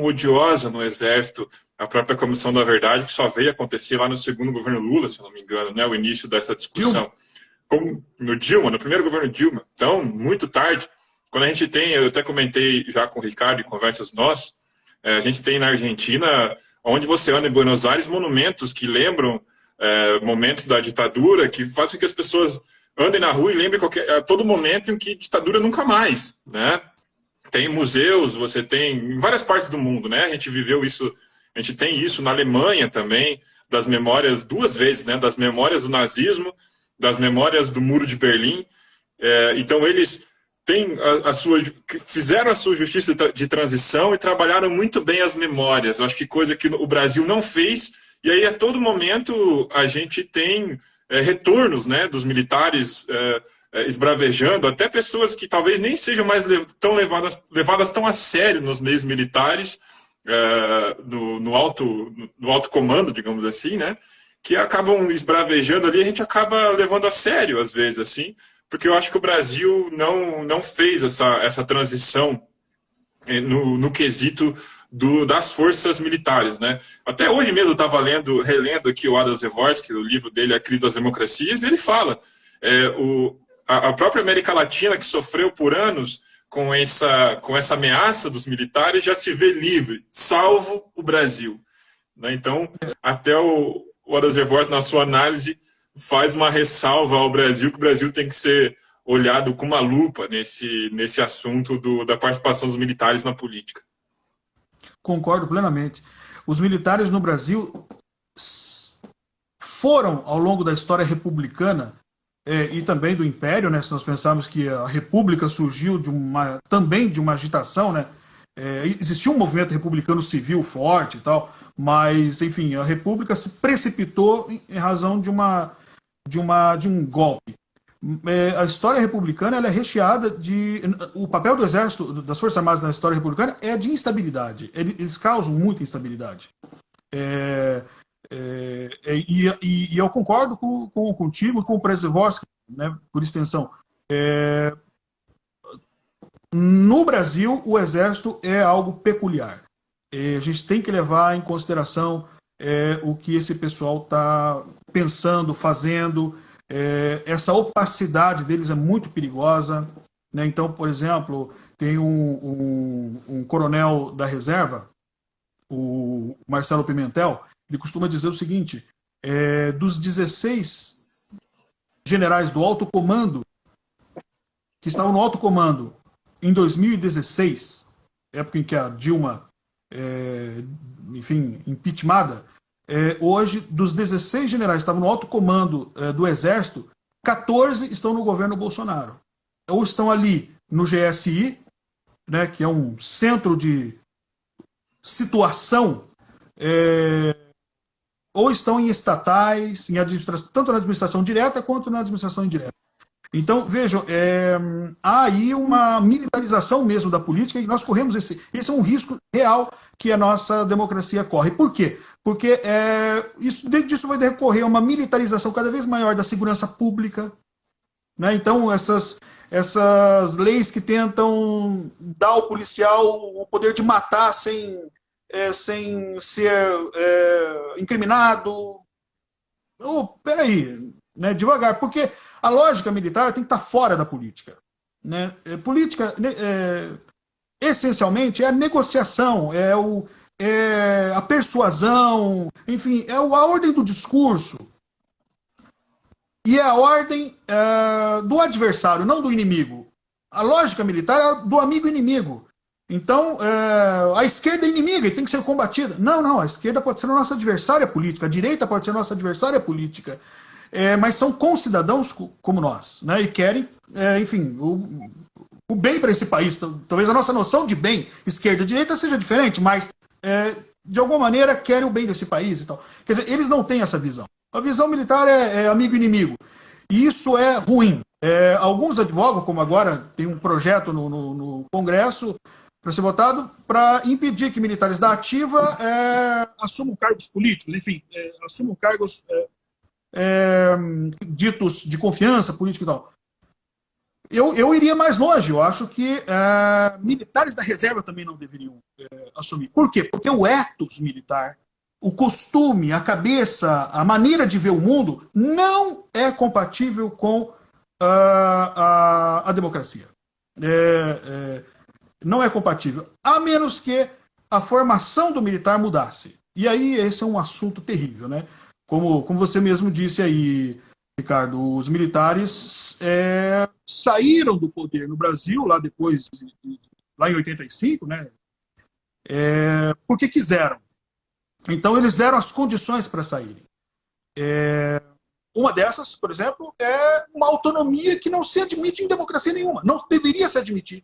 odiosa no Exército. A própria Comissão da Verdade, que só veio acontecer lá no segundo governo Lula, se eu não me engano, né, o início dessa discussão. Como no primeiro governo Dilma. Então, muito tarde, quando a gente tem, eu até comentei já com o Ricardo em conversas nossas, a gente tem na Argentina, onde você anda em Buenos Aires, monumentos que lembram momentos da ditadura, que fazem com que as pessoas andem na rua e lembrem a todo momento em que ditadura nunca mais, né? Tem museus, você tem em várias partes do mundo, né? A gente viveu isso, a gente tem isso na Alemanha também, das memórias, 2 vezes, né? Das memórias do nazismo, das memórias do Muro de Berlim. Então, eles têm fizeram a sua justiça de transição e trabalharam muito bem as memórias. Eu acho que coisa que o Brasil não fez, e aí a todo momento a gente tem retornos, né, dos militares esbravejando, até pessoas que talvez nem sejam mais tão levadas tão a sério nos meios militares, no alto comando, digamos assim, né? Que acabam esbravejando ali, a gente acaba levando a sério, às vezes, assim, porque eu acho que o Brasil não fez essa transição no quesito das forças militares, né? Até hoje mesmo eu estava relendo aqui o Adam Przeworski, o livro dele, A Crise das Democracias, e ele fala a própria América Latina, que sofreu por anos com essa ameaça dos militares, já se vê livre, salvo o Brasil, né? Então, até o Adam Przeworski, na sua análise, faz uma ressalva ao Brasil, que o Brasil tem que ser olhado com uma lupa nesse assunto da participação dos militares na política. Concordo plenamente. Os militares no Brasil foram, ao longo da história republicana e também do Império, né, se nós pensarmos que a República surgiu também de uma agitação, né, existia um movimento republicano civil forte e tal, mas, enfim, a República se precipitou em razão de um golpe. A história republicana ela é recheada de... O papel do Exército, das Forças Armadas na história republicana é de instabilidade. Eles causam muita instabilidade. E eu concordo contigo e com o Przeworski, né, por extensão. No Brasil, o Exército é algo peculiar. A gente tem que levar em consideração o que esse pessoal está pensando, fazendo. Essa opacidade deles é muito perigosa, né? Então, por exemplo, tem um coronel da reserva, o Marcelo Pimentel, ele costuma dizer o seguinte: dos 16 generais do alto comando que estavam no alto comando em 2016, época em que a Dilma, enfim, impeachmentada, hoje, dos 16 generais que estavam no alto comando do Exército, 14 estão no governo Bolsonaro. Ou estão ali no GSI, né, que é um centro de situação, ou estão em estatais, tanto na administração direta quanto na administração indireta. Então, vejam, há aí uma militarização mesmo da política e nós corremos esse é um risco real que a nossa democracia corre. Por quê? Porque dentro disso vai decorrer uma militarização cada vez maior da segurança pública, né? Então, essas leis que tentam dar ao policial o poder de matar sem ser incriminado. Peraí, né? Devagar, porque a lógica militar tem que estar fora da política, né? Política, essencialmente, é a negociação, a persuasão, enfim, a ordem do discurso. E é a ordem do adversário, não do inimigo. A lógica militar é do amigo inimigo. Então, a esquerda é inimiga e tem que ser combatida. Não, a esquerda pode ser a nossa adversária política, a direita pode ser a nossa adversária política. Mas são concidadãos como nós, né? E querem, enfim, o bem para esse país. Talvez a nossa noção de bem, esquerda e direita, seja diferente, mas, de alguma maneira, querem o bem desse país e tal. Quer dizer, eles não têm essa visão. A visão militar é amigo e inimigo. E isso é ruim. Alguns advogam, como agora tem um projeto no Congresso para ser votado, para impedir que militares da ativa assumam cargos políticos, enfim, assumam cargos ditos de confiança política e tal. Eu iria mais longe. Eu acho que militares da reserva também não deveriam assumir. Por quê? Porque o ethos militar, o costume, a cabeça, a maneira de ver o mundo não é compatível com a democracia. Não é compatível, a menos que a formação do militar mudasse. E aí esse é um assunto terrível, né? Como você mesmo disse aí, Ricardo, os militares saíram do poder no Brasil, lá em 85, né? Porque quiseram. Então eles deram as condições para saírem. Uma dessas, por exemplo, é uma autonomia que não se admite em democracia nenhuma. Não deveria se admitir.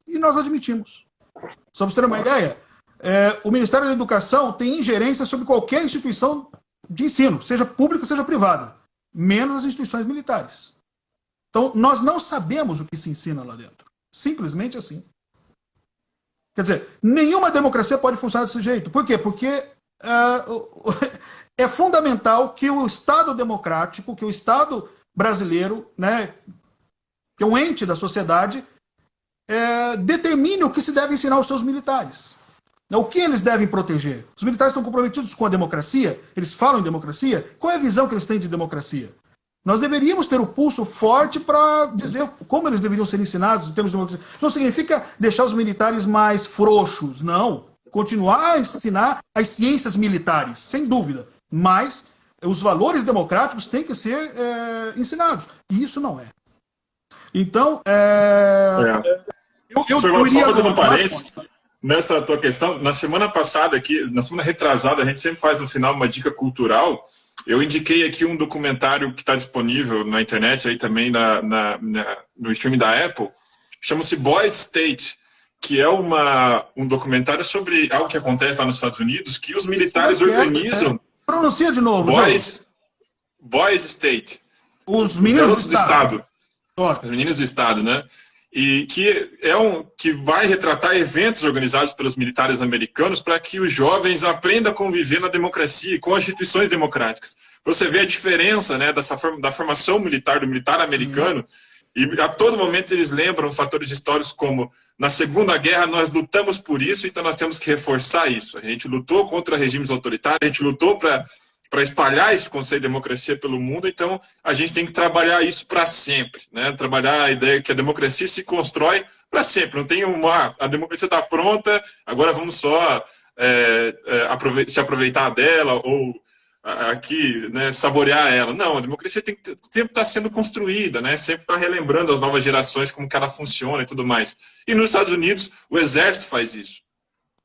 E nós admitimos. Só para você ter uma ideia, o Ministério da Educação tem ingerência sobre qualquer instituição de ensino, seja pública, seja privada, menos as instituições militares. Então, nós não sabemos o que se ensina lá dentro. Simplesmente assim. Quer dizer, nenhuma democracia pode funcionar desse jeito. Por quê? Porque é fundamental que o Estado democrático, que o Estado brasileiro, né, que é um ente da sociedade, determine o que se deve ensinar aos seus militares. O que eles devem proteger? Os militares estão comprometidos com a democracia? Eles falam em democracia? Qual é a visão que eles têm de democracia? Nós deveríamos ter o pulso forte para dizer como eles deveriam ser ensinados em termos de democracia. Não significa deixar os militares mais frouxos, não. Continuar a ensinar as ciências militares, sem dúvida. Mas os valores democráticos têm que ser ensinados. E isso não é. Então, eu iria... Só fazendo um parênteses, nessa tua questão, na semana passada aqui, na semana retrasada, a gente sempre faz no final uma dica cultural. Eu indiquei aqui um documentário que está disponível na internet, aí também no streaming da Apple, chama-se Boys State, que é um documentário sobre algo que acontece lá nos Estados Unidos, que os militares organizam... Pronuncia de novo. Boys State. Os meninos do Estado. Os meninos do Estado, né? E que vai retratar eventos organizados pelos militares americanos para que os jovens aprendam a conviver na democracia, com as instituições democráticas. Você vê a diferença, né, da formação militar, do militar americano, e a todo momento eles lembram fatores históricos como na Segunda Guerra nós lutamos por isso, então nós temos que reforçar isso. A gente lutou contra regimes autoritários, a gente lutou para espalhar esse conceito de democracia pelo mundo, então a gente tem que trabalhar isso para sempre, né? Trabalhar a ideia que a democracia se constrói para sempre, não tem a democracia está pronta, agora vamos só se aproveitar dela ou aqui, né, saborear ela. Não, a democracia tem que sempre estar sendo construída, né? Sempre estar relembrando as novas gerações como que ela funciona e tudo mais. E nos Estados Unidos, o exército faz isso.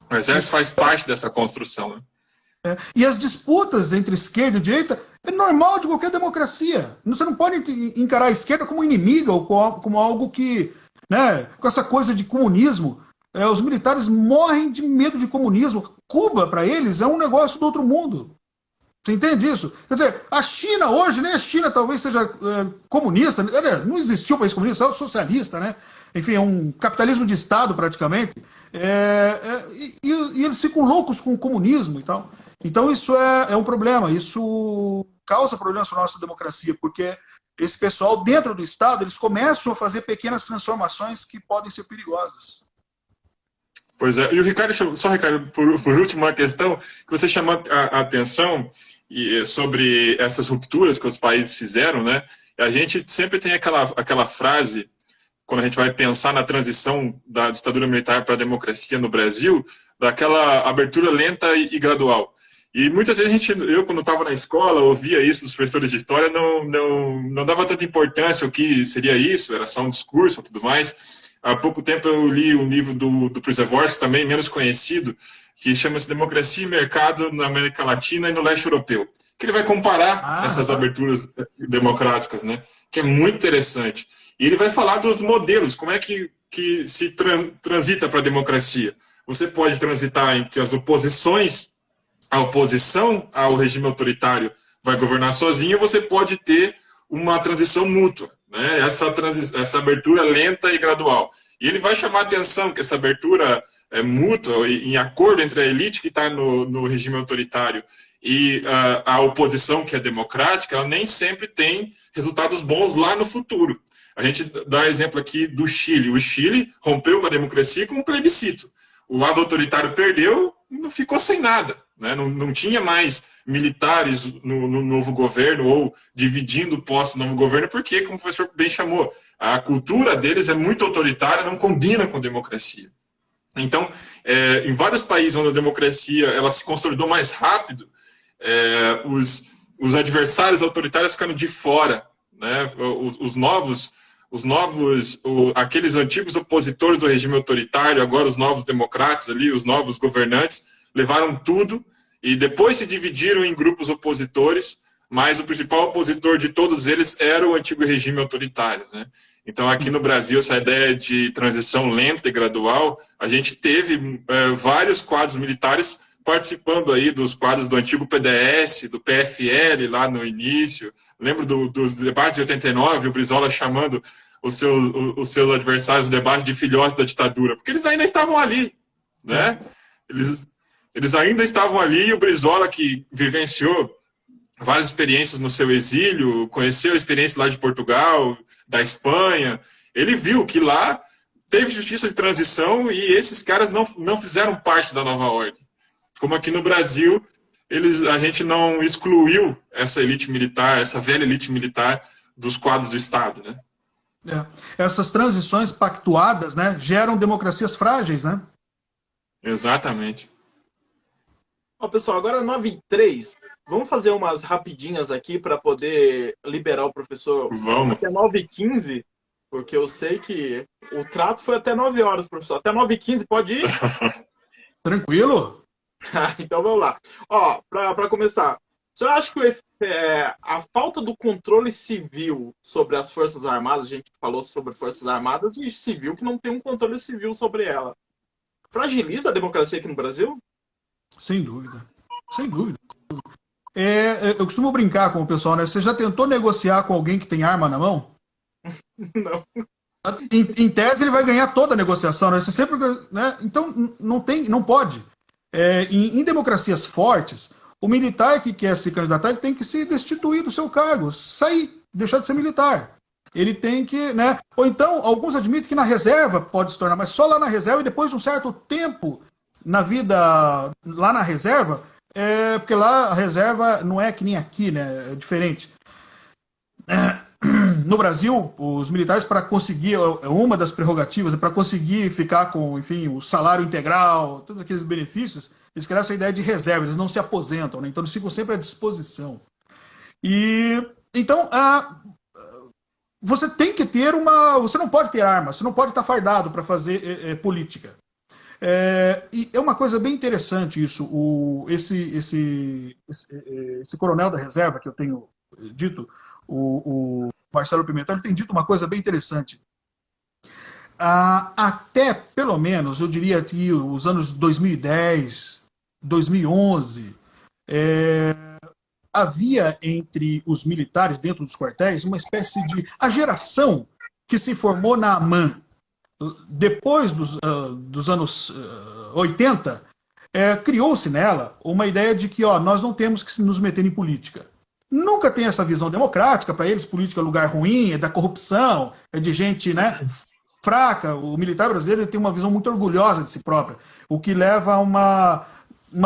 O exército faz parte dessa construção, né? E as disputas entre esquerda e direita é normal de qualquer democracia. Você não pode encarar a esquerda como inimiga ou como algo que, né, com essa coisa de comunismo. Os militares morrem de medo de comunismo. Cuba, para eles, é um negócio do outro mundo. Você entende isso? Quer dizer, a China hoje, né? A China talvez seja comunista, não existiu país comunista, é socialista, né? Enfim, é um capitalismo de Estado praticamente. E eles ficam loucos com o comunismo e tal. Então isso é um problema, isso causa problemas para a nossa democracia, porque esse pessoal dentro do Estado, eles começam a fazer pequenas transformações que podem ser perigosas. Pois é, e o Ricardo, Ricardo, por último, uma questão que você chamou a atenção sobre essas rupturas que os países fizeram, né? A gente sempre tem aquela frase, quando a gente vai pensar na transição da ditadura militar para a democracia no Brasil, daquela abertura lenta e gradual. E muitas vezes eu quando estava na escola, ouvia isso dos professores de história, não dava tanta importância o que seria isso, era só um discurso e tudo mais. Há pouco tempo eu li um livro do Przeworski, também menos conhecido, que chama-se Democracia e Mercado na América Latina e no Leste Europeu, que ele vai comparar essas aberturas democráticas, né? Que é muito interessante. E ele vai falar dos modelos, como é que se transita para a democracia. Você pode transitar em que a oposição ao regime autoritário vai governar sozinho, você pode ter uma transição mútua, né? Essa abertura lenta e gradual. E ele vai chamar a atenção que essa abertura mútua, em acordo entre a elite que está no regime autoritário e a oposição que é democrática, ela nem sempre tem resultados bons lá no futuro. A gente dá exemplo aqui do Chile. O Chile rompeu com a democracia com um plebiscito. O lado autoritário perdeu e não ficou sem nada, né? Não tinha mais militares no novo governo ou dividindo posse no novo governo, porque, como o professor bem chamou, a cultura deles é muito autoritária, não combina com a democracia. Então, em vários países onde a democracia ela se consolidou mais rápido, os adversários autoritários ficaram de fora, né? Aqueles antigos opositores do regime autoritário, agora os novos democratas ali, os novos governantes, levaram tudo e depois se dividiram em grupos opositores, mas o principal opositor de todos eles era o antigo regime autoritário, né? Então, aqui no Brasil, essa ideia de transição lenta e gradual, a gente teve vários quadros militares participando aí dos quadros do antigo PDS, do PFL lá no início. Lembro dos debates de 89, o Brizola chamando os seus adversários do debate de filhotes da ditadura, porque eles ainda estavam ali, né? Eles ainda estavam ali, e o Brizola, que vivenciou várias experiências no seu exílio, conheceu a experiência lá de Portugal, da Espanha, ele viu que lá teve justiça de transição e esses caras não fizeram parte da nova ordem. Como aqui no Brasil, a gente não excluiu essa elite militar, essa velha elite militar dos quadros do Estado, né? Essas transições pactuadas, né, geram democracias frágeis, né? Exatamente. Ó, pessoal, agora 9h03. Vamos fazer umas rapidinhas aqui para poder liberar o professor. Vamos. Até 9h15, porque eu sei que o trato foi até 9 horas, professor. Até 9h15, pode ir? Tranquilo? Então vamos lá. Ó, para começar, o senhor acha que a falta do controle civil sobre as Forças Armadas, a gente falou sobre Forças Armadas e civil que não tem um controle civil sobre ela, fragiliza a democracia aqui no Brasil? Sem dúvida. Sem dúvida. Eu costumo brincar com o pessoal, né? Você já tentou negociar com alguém que tem arma na mão? Não. Em tese, ele vai ganhar toda a negociação, né? Você sempre, né? Então, não pode. Em democracias fortes, o militar que quer se candidatar, ele tem que se destituir do seu cargo, sair, deixar de ser militar. Ele tem que, né? Ou então, alguns admitem que na reserva pode se tornar, mas só lá na reserva e depois de um certo tempo na vida, lá na reserva, porque lá a reserva não é que nem aqui, né? É diferente. No Brasil, os militares, para conseguir, uma das prerrogativas, para conseguir ficar com, enfim, o salário integral, todos aqueles benefícios, eles criaram essa ideia de reserva, eles não se aposentam, né? Então eles ficam sempre à disposição. Então, você tem que ter você não pode ter arma, você não pode estar fardado para fazer política. E é uma coisa bem interessante isso, esse coronel da reserva que eu tenho dito, o Marcelo Pimentel, ele tem dito uma coisa bem interessante. Até, pelo menos, eu diria que os anos 2010, 2011, havia entre os militares dentro dos quartéis uma espécie de... A geração que se formou na AMAN, depois dos anos 80, criou-se nela uma ideia de que nós não temos que nos meter em política. Nunca tem essa visão democrática, para eles política é lugar ruim, é da corrupção, é de gente, né, fraca. O militar brasileiro tem uma visão muito orgulhosa de si própria, o que leva a uma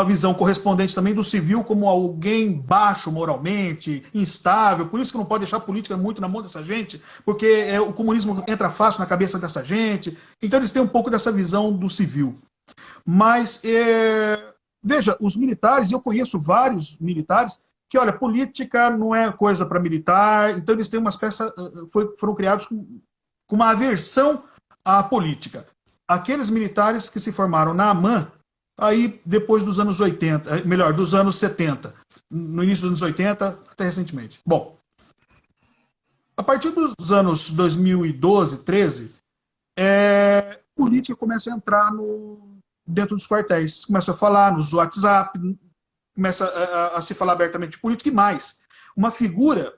visão correspondente também do civil como alguém baixo moralmente, instável. Por isso que não pode deixar a política muito na mão dessa gente, porque o comunismo entra fácil na cabeça dessa gente. Então eles têm um pouco dessa visão do civil. Mas, veja, os militares, e eu conheço vários militares, que, olha, política não é coisa para militar, então eles têm uma espécie, foram criados com uma aversão à política. Aqueles militares que se formaram na AMAN, aí depois dos anos 80, melhor, dos anos 70, no início dos anos 80, até recentemente. Bom, a partir dos anos 2012, 13, política começa a entrar dentro dos quartéis, começa a falar nos WhatsApp, começa a se falar abertamente de política e mais. Uma figura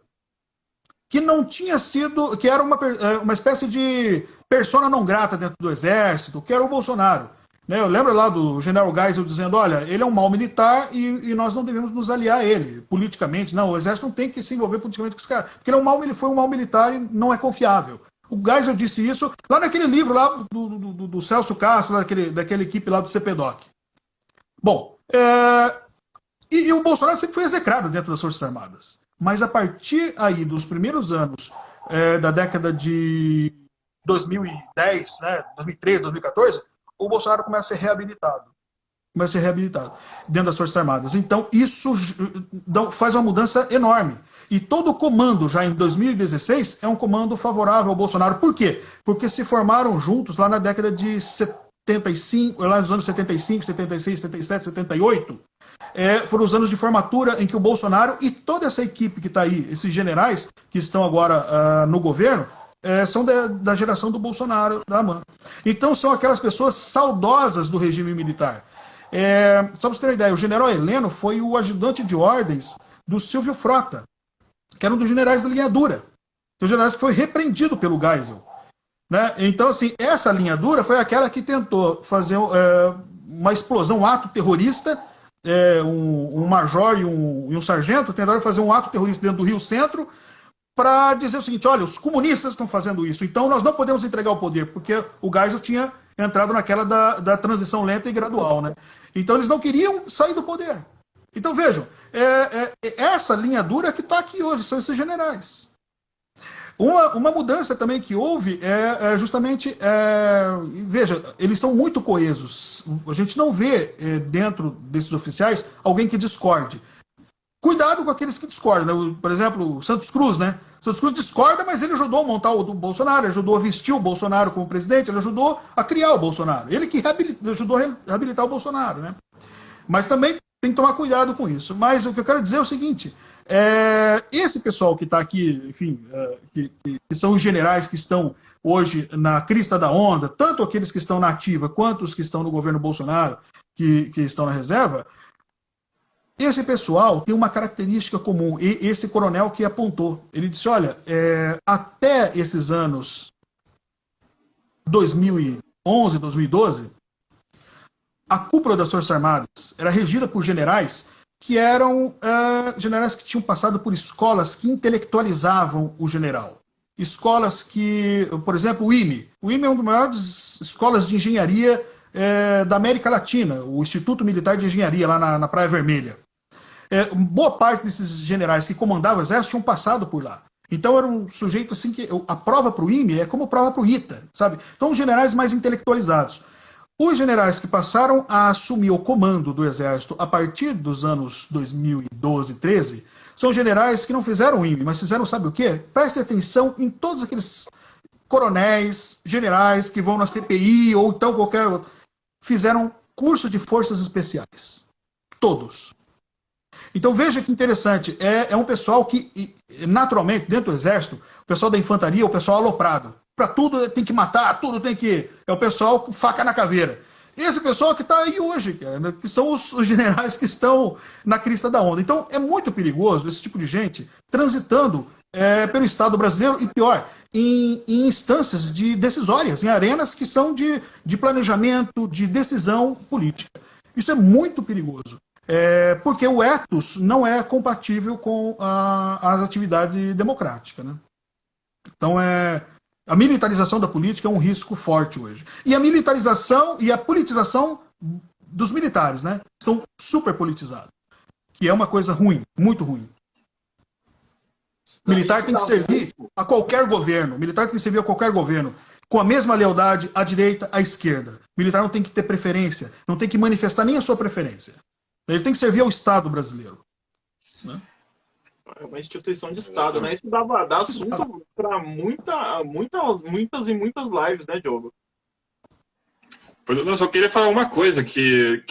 que não tinha sido, que era uma espécie de persona não grata dentro do exército, que era o Bolsonaro. Né? Eu lembro lá do general Geisel dizendo, olha, ele é um mau militar e nós não devemos nos aliar a ele politicamente. Não, o exército não tem que se envolver politicamente com esse cara, porque ele foi um mau militar e não é confiável. O Geisel disse isso lá naquele livro lá do Celso Castro, daquela equipe lá do CPDOC. Bom, e o Bolsonaro sempre foi execrado dentro das Forças Armadas. Mas a partir aí dos primeiros anos da década de 2010, né, 2013, 2014, o Bolsonaro começa a ser reabilitado. Dentro das Forças Armadas. Então, isso faz uma mudança enorme. E todo o comando, já em 2016, é um comando favorável ao Bolsonaro. Por quê? Porque se formaram juntos lá na década de 75, lá nos anos 75, 76, 77, 78. Foram os anos de formatura em que o Bolsonaro e toda essa equipe que está aí, esses generais que estão agora no governo, são da geração do Bolsonaro, da AMAN. Então são aquelas pessoas saudosas do regime militar. Só para você ter uma ideia, o general Heleno foi o ajudante de ordens do Silvio Frota, que era um dos generais da linha dura. O general que foi repreendido pelo Geisel. Né? Então, assim, essa linha dura foi aquela que tentou fazer uma explosão, um ato terrorista, um major e um sargento tentaram fazer um ato terrorista dentro do Rio Centro para dizer o seguinte: olha, os comunistas estão fazendo isso, então nós não podemos entregar o poder, porque o Geisel tinha entrado naquela da transição lenta e gradual, né? Então eles não queriam sair do poder. Então vejam, essa linha dura que está aqui hoje, são esses generais. Uma mudança também que houve justamente, veja, eles são muito coesos. A gente não vê dentro desses oficiais alguém que discorde. Cuidado com aqueles que discordam, né? Por exemplo, o Santos Cruz, né? Santos Cruz discorda, mas ele ajudou a montar o Bolsonaro, ajudou a vestir o Bolsonaro como presidente, ele ajudou a criar o Bolsonaro. Ele que ajudou a reabilitar o Bolsonaro, né? Mas também tem que tomar cuidado com isso. Mas o que eu quero dizer é o seguinte: esse pessoal que está aqui, enfim, que são os generais que estão hoje na crista da onda, tanto aqueles que estão na ativa quanto os que estão no governo Bolsonaro, que estão na reserva, esse pessoal tem uma característica comum. E esse coronel que apontou, ele disse: olha, até esses anos 2011, 2012, a cúpula das Forças Armadas era regida por generais que eram generais que tinham passado por escolas que intelectualizavam o general. Escolas que, por exemplo, o IME. O IME é uma das maiores escolas de engenharia da América Latina, o Instituto Militar de Engenharia, lá na Praia Vermelha. Boa parte desses generais que comandavam o exército tinham passado por lá. Então era um sujeito assim que a prova para o IME é como prova para o ITA, sabe? Então os generais mais intelectualizados. Os generais que passaram a assumir o comando do Exército a partir dos anos 2012, 13, são generais que não fizeram IME, mas fizeram, sabe o quê? Preste atenção em todos aqueles coronéis, generais que vão na CPI ou então qualquer outro. Fizeram curso de forças especiais. Todos. Então veja que interessante. É um pessoal que, naturalmente, dentro do Exército, o pessoal da infantaria é o pessoal aloprado. Para tudo tem que matar, tudo tem que... É o pessoal com faca na caveira. Esse pessoal que está aí hoje, cara, que são os generais que estão na crista da onda. Então é muito perigoso esse tipo de gente transitando pelo Estado brasileiro e, pior, em instâncias decisórias, em arenas que são de planejamento, de decisão política. Isso é muito perigoso. Porque o ethos não é compatível com as atividades democráticas, né? Então a militarização da política é um risco forte hoje. E a militarização e a politização dos militares, né? Estão super politizados. Que é uma coisa ruim, muito ruim. Militar tem que servir a qualquer governo. Militar tem que servir a qualquer governo. Com a mesma lealdade à direita, à esquerda. Militar não tem que ter preferência. Não tem que manifestar nem a sua preferência. Ele tem que servir ao Estado brasileiro. Né? É uma instituição de Estado, né? Isso dá assunto para muitas lives, né, Diogo? Eu só queria falar uma coisa que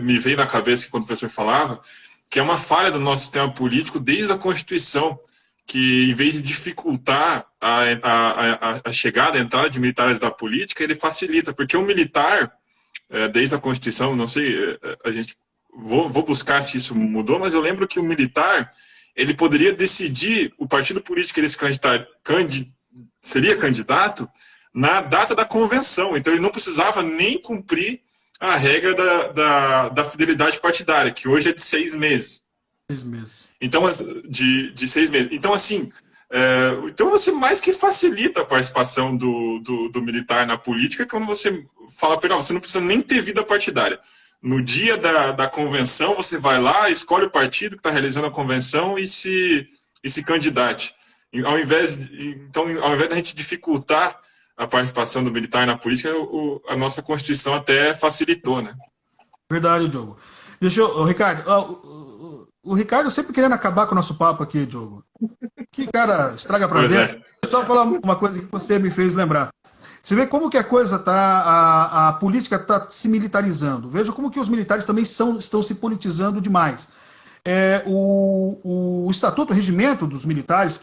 me veio na cabeça quando o professor falava, que é uma falha do nosso sistema político desde a Constituição, que em vez de dificultar a chegada, a entrada de militares da política, ele facilita, porque o militar, desde a Constituição, não sei, vou buscar se isso mudou, mas eu lembro que o militar, ele poderia decidir o partido político que ele seria candidato na data da convenção. Então ele não precisava nem cumprir a regra da fidelidade partidária, que hoje é de 6 meses. 6 meses. Então, de 6 meses. Então, assim, então você mais que facilita a participação do militar na política, quando você fala para ele, você não precisa nem ter vida partidária. No dia da convenção, você vai lá, escolhe o partido que está realizando a convenção e se candidate. Ao invés da gente dificultar a participação do militar na política, a nossa Constituição até facilitou, né? Verdade, Diogo. Ricardo, o Ricardo sempre querendo acabar com o nosso papo aqui, Diogo. Que cara estraga prazer. Só falar uma coisa que você me fez lembrar. Você vê como que a coisa a política está se militarizando. Veja como que os militares também estão se politizando demais. O estatuto, o regimento dos militares,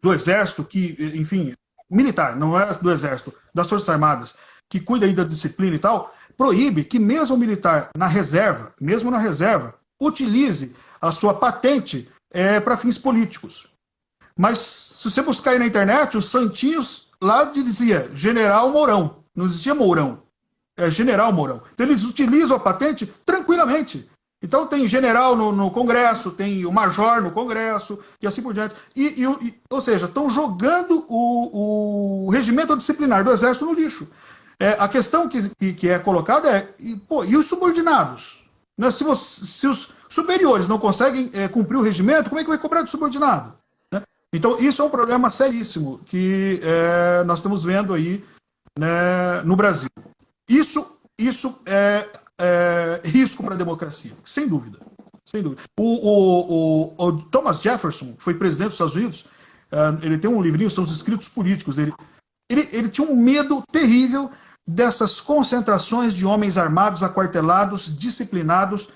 do Exército, enfim, militar, não é do Exército, das Forças Armadas, que cuida aí da disciplina e tal, proíbe que mesmo o militar mesmo na reserva, utilize a sua patente para fins políticos. Mas se você buscar aí na internet, os santinhos lá dizia General Mourão. Não existia Mourão. General Mourão. Então eles utilizam a patente tranquilamente. Então tem general no Congresso, tem o major no Congresso, e assim por diante. Ou seja, estão jogando o regimento disciplinar do Exército no lixo. A questão que é colocada e os subordinados? Né? Se os superiores não conseguem cumprir o regimento, como é que vai cobrar do subordinado? Né? Então isso é um problema seríssimo que nós estamos vendo aí, né, no Brasil. Isso é risco para a democracia, sem dúvida. Sem dúvida. O Thomas Jefferson, que foi presidente dos Estados Unidos, ele tem um livrinho, são os escritos políticos. Ele tinha um medo terrível dessas concentrações de homens armados, aquartelados, disciplinados,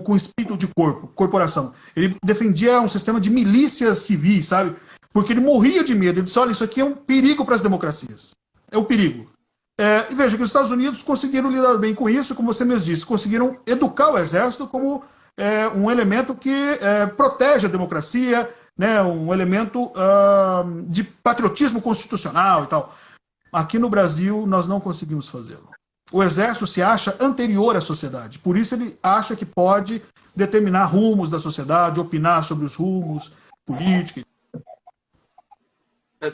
com espírito de corporação. Ele defendia um sistema de milícias civis, sabe? Porque ele morria de medo. Ele disse, olha, isso aqui é um perigo para as democracias. É um perigo. E veja que os Estados Unidos conseguiram lidar bem com isso, como você mesmo disse, conseguiram educar o exército como um elemento que protege a democracia, né, um elemento de patriotismo constitucional e tal. Aqui no Brasil nós não conseguimos fazê-lo. O exército se acha anterior à sociedade, por isso ele acha que pode determinar rumos da sociedade, opinar sobre os rumos políticos.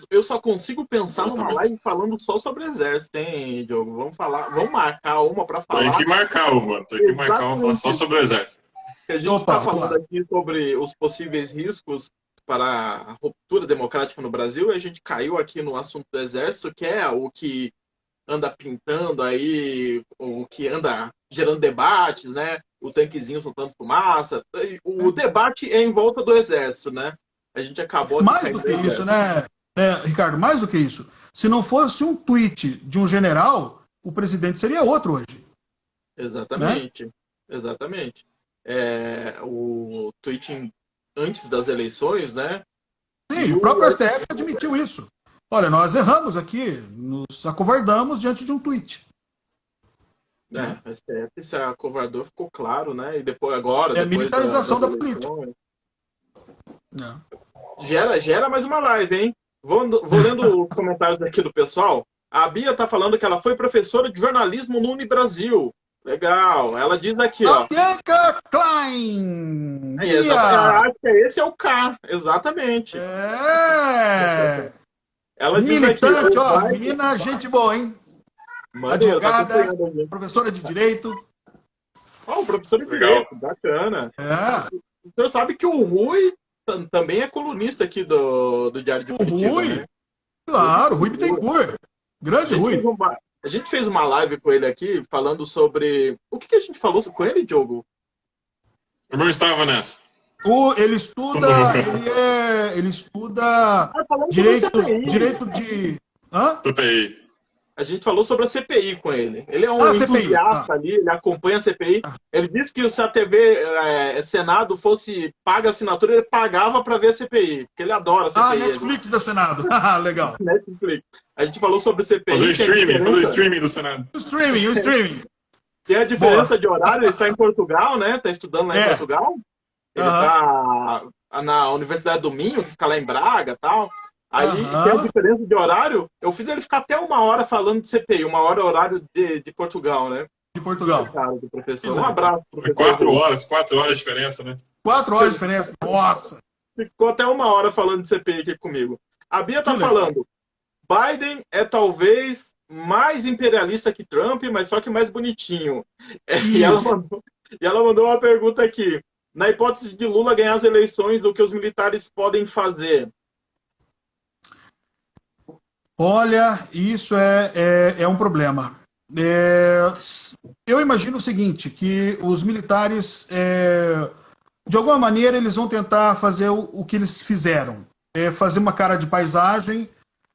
Eu só consigo pensar numa live falando só sobre exército, hein, Diogo? Vamos marcar uma para falar. Tem que marcar uma só sobre o exército. A gente está falando aqui sobre os possíveis riscos para a ruptura democrática no Brasil, e a gente caiu aqui no assunto do exército, que é o que anda pintando aí, o que anda gerando debates, né? O tanquezinho soltando fumaça. O debate é em volta do exército, né? A gente acabou... Mais do que isso, né, Ricardo? Mais do que isso. Se não fosse um tweet de um general, o presidente seria outro hoje. Exatamente. Né? Exatamente. O tweet antes das eleições, né? Sim, o próprio STF admitiu isso. Olha, nós erramos aqui, nos acovardamos diante de um tweet. O STF se acovardou, ficou claro, né? E depois agora... militarização da política. Gera mais uma live, hein? Vou lendo os comentários aqui do pessoal. A Bia tá falando que ela foi professora de jornalismo no Unibrasil. Legal. Ela diz aqui, ó. Bianca Klein! Acho que esse é o K, exatamente. Ela diz militante, aqui, menina, gente boa, hein? Advogada, professora de direito. Professora de direito, bacana. O senhor sabe que o Rui também é colunista aqui do Diário de Curitiba. O Rui? Né? Claro, Rui Bittencourt. Grande Rui. A gente fez uma live com ele aqui, falando sobre... O que a gente falou com ele, Diogo? Eu não estava nessa. Ele estuda direito de... CPI. A gente falou sobre a CPI com ele. Ele é um entusiasta ali, ele acompanha a CPI. Ele disse que se a TV Senado fosse paga a assinatura, ele pagava para ver a CPI, porque ele adora a CPI. Netflix da Senado. Legal. Netflix. A gente falou sobre CPI. Fazer o streaming do Senado. O streaming. Tem a diferença de horário, ele está em Portugal, né? Está estudando lá em Portugal. Ele está na Universidade do Minho, que fica lá em Braga e tal. Aí tem a diferença de horário. Eu fiz ele ficar até 1 hora falando de CPI, 1 hora horário de Portugal, né? De Portugal. Cara, do professor. Um abraço, professor. 4 horas de diferença, né? 4 horas de diferença, nossa! Ficou até 1 hora falando de CPI aqui comigo. A Bia tá falando, Biden é talvez mais imperialista que Trump, mas só que mais bonitinho. E ela mandou uma pergunta aqui. Na hipótese de Lula ganhar as eleições, o que os militares podem fazer? Olha, isso é um problema. Eu imagino o seguinte, que os militares, de alguma maneira, eles vão tentar fazer o que eles fizeram. Fazer uma cara de paisagem,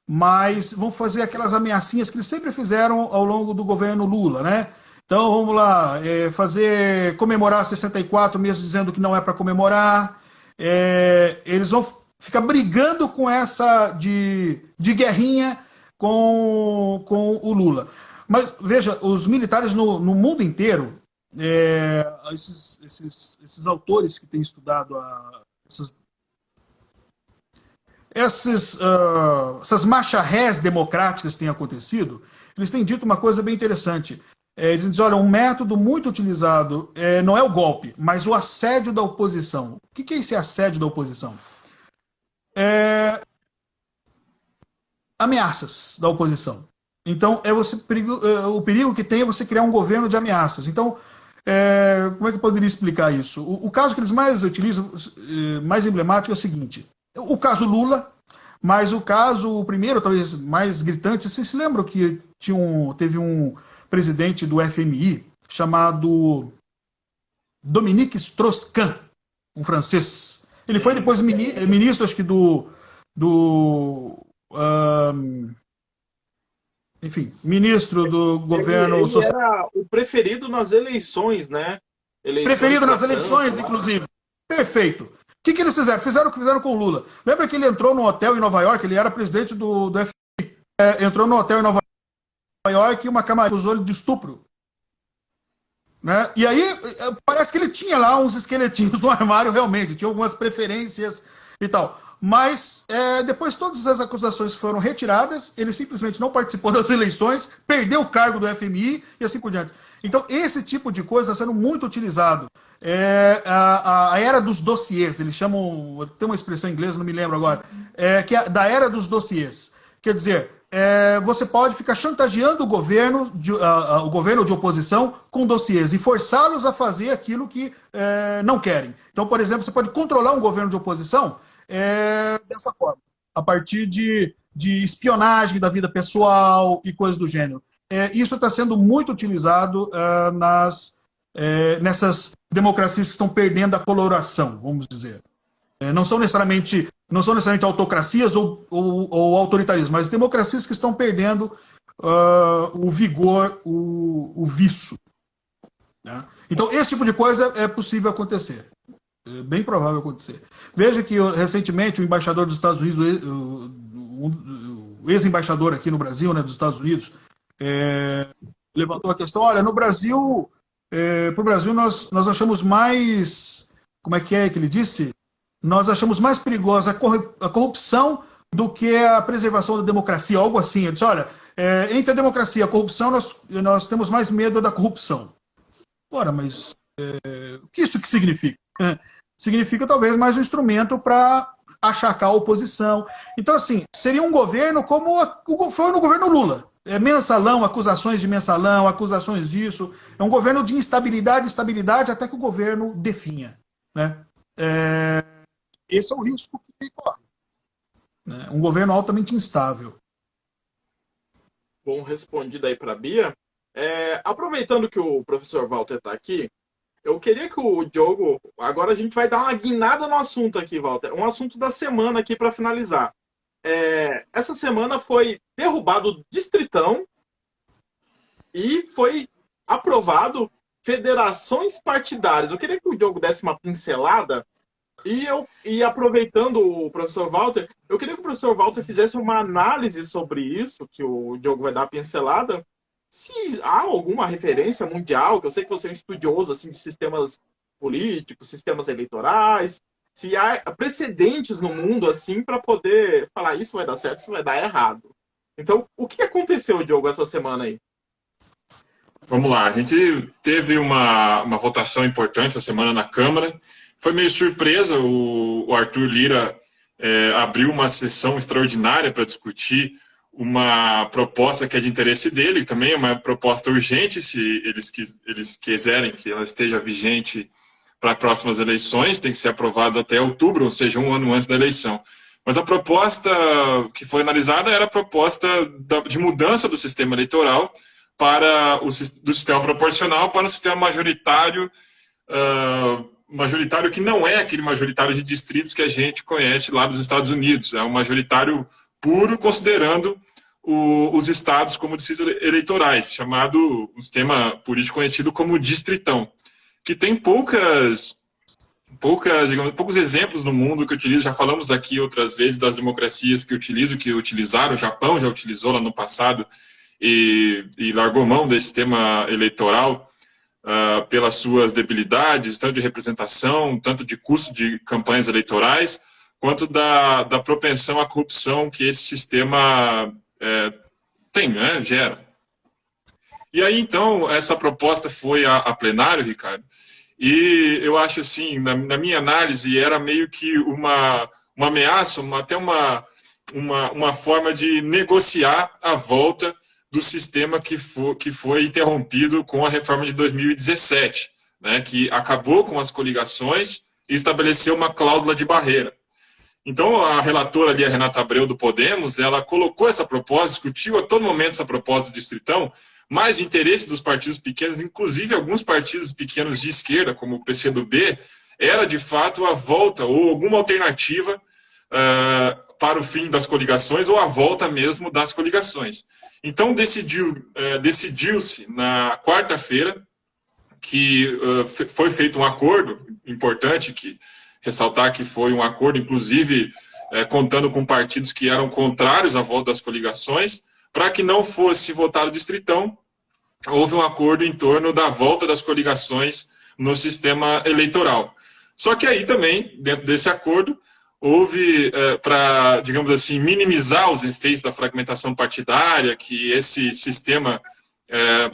mas vão fazer aquelas ameaçinhas que eles sempre fizeram ao longo do governo Lula, né? Então, vamos lá, comemorar 64 mesmo dizendo que não é para comemorar. Eles vão fica brigando com essa de guerrinha com o Lula. Mas, veja, os militares no mundo inteiro, esses autores que têm estudado essas marcha-rés democráticas que têm acontecido, eles têm dito uma coisa bem interessante. Eles dizem, olha, um método muito utilizado não é o golpe, mas o assédio da oposição. O que é esse assédio da oposição? Ameaças da oposição. Então, o perigo que tem é você criar um governo de ameaças. Então, como é que eu poderia explicar isso? O caso que eles mais utilizam, mais emblemático, é o seguinte. O caso Lula, mas o primeiro, talvez mais gritante, vocês se lembram que teve um presidente do FMI chamado Dominique Strauss-Kahn, um francês. Ele foi depois ministro, acho que enfim, ministro do governo ele social. Era o preferido nas eleições, né? Preferido nas eleições, inclusive. Perfeito. O que eles fizeram? Fizeram o que fizeram com o Lula. Lembra que ele entrou num hotel em Nova York, ele era presidente do FMI, entrou no hotel em Nova York e uma camareira acusou ele de estupro. Né? E aí, parece que ele tinha lá uns esqueletinhos no armário, realmente, tinha algumas preferências e tal. Mas, depois todas as acusações foram retiradas, ele simplesmente não participou das eleições, perdeu o cargo do FMI e assim por diante. Então, esse tipo de coisa está sendo muito utilizado. A era dos dossiês, eles chamam, tem uma expressão em inglês, não me lembro agora, que é da era dos dossiês. Quer dizer, você pode ficar chantageando o governo de oposição com dossiês e forçá-los a fazer aquilo que não querem. Então, por exemplo, você pode controlar um governo de oposição dessa forma, a partir de espionagem da vida pessoal e coisas do gênero. Isso está sendo muito utilizado nessas democracias que estão perdendo a coloração, vamos dizer. Não são necessariamente autocracias ou autoritarismo, mas democracias que estão perdendo o vigor, o viço. Né? Então, esse tipo de coisa é possível acontecer. É bem provável acontecer. Veja que, recentemente, o embaixador dos Estados Unidos, o ex-embaixador aqui no Brasil, né, dos Estados Unidos, levantou a questão, olha, no Brasil, para o Brasil nós achamos mais, como é que ele disse? Nós achamos mais perigosa a corrupção do que a preservação da democracia, algo assim. Ele disse, olha, entre a democracia e a corrupção, nós temos mais medo da corrupção. Ora, mas o que isso significa? Significa talvez mais um instrumento para achacar a oposição. Então, assim, seria um governo como foi no governo Lula. Mensalão, acusações de mensalão, acusações disso. É um governo de instabilidade até que o governo definha. Né? Esse é o risco que corre. Né? Um governo altamente instável. Bom, respondido aí para a Bia. Aproveitando que o professor Walter está aqui, eu queria que o Diogo... Agora a gente vai dar uma guinada no assunto aqui, Walter. Um assunto da semana aqui para finalizar. Essa semana foi derrubado o Distritão e foi aprovado federações partidárias. Eu queria que o Diogo desse uma pincelada e aproveitando o professor Walter, eu queria que o professor Walter fizesse uma análise sobre isso, que o Diogo vai dar a pincelada. Se há alguma referência mundial, que eu sei que você é um estudioso assim, de sistemas políticos, sistemas eleitorais, se há precedentes no mundo assim para poder falar isso vai dar certo, isso vai dar errado. Então, o que aconteceu, Diogo, essa semana aí? Vamos lá, a gente teve uma votação importante essa semana na Câmara. Foi meio surpresa, o Arthur Lira abriu uma sessão extraordinária para discutir uma proposta que é de interesse dele, também é uma proposta urgente, se eles quiserem que ela esteja vigente para próximas eleições, tem que ser aprovado até outubro, ou seja, um ano antes da eleição. Mas a proposta que foi analisada era a proposta de mudança do sistema eleitoral do sistema proporcional para o sistema majoritário, majoritário que não é aquele majoritário de distritos que a gente conhece lá dos Estados Unidos, é um majoritário puro, considerando os estados como distritos eleitorais, chamado um sistema político conhecido como distritão, que tem poucos exemplos no mundo que utilizam. Já falamos aqui outras vezes das democracias que utilizaram, o Japão já utilizou lá no passado e largou mão desse sistema eleitoral pelas suas debilidades, tanto de representação, tanto de custo de campanhas eleitorais, quanto da propensão à corrupção que esse sistema tem, né, gera. E aí, então, essa proposta foi a plenário, Ricardo, e eu acho assim, na minha análise, era meio que uma ameaça, até uma forma de negociar a volta do sistema que foi interrompido com a reforma de 2017, né, que acabou com as coligações e estabeleceu uma cláusula de barreira. Então, a relatora ali, a Renata Abreu, do Podemos, ela colocou essa proposta, discutiu a todo momento essa proposta do Distritão, mas o interesse dos partidos pequenos, inclusive alguns partidos pequenos de esquerda, como o PCdoB, era, de fato, a volta ou alguma alternativa para o fim das coligações ou a volta mesmo das coligações. Então, decidiu-se na quarta-feira que foi feito um acordo importante, que ressaltar que foi um acordo, inclusive, contando com partidos que eram contrários à volta das coligações, para que não fosse votado o Distritão, houve um acordo em torno da volta das coligações no sistema eleitoral. Só que aí também, dentro desse acordo, houve, para, digamos assim, minimizar os efeitos da fragmentação partidária que esse sistema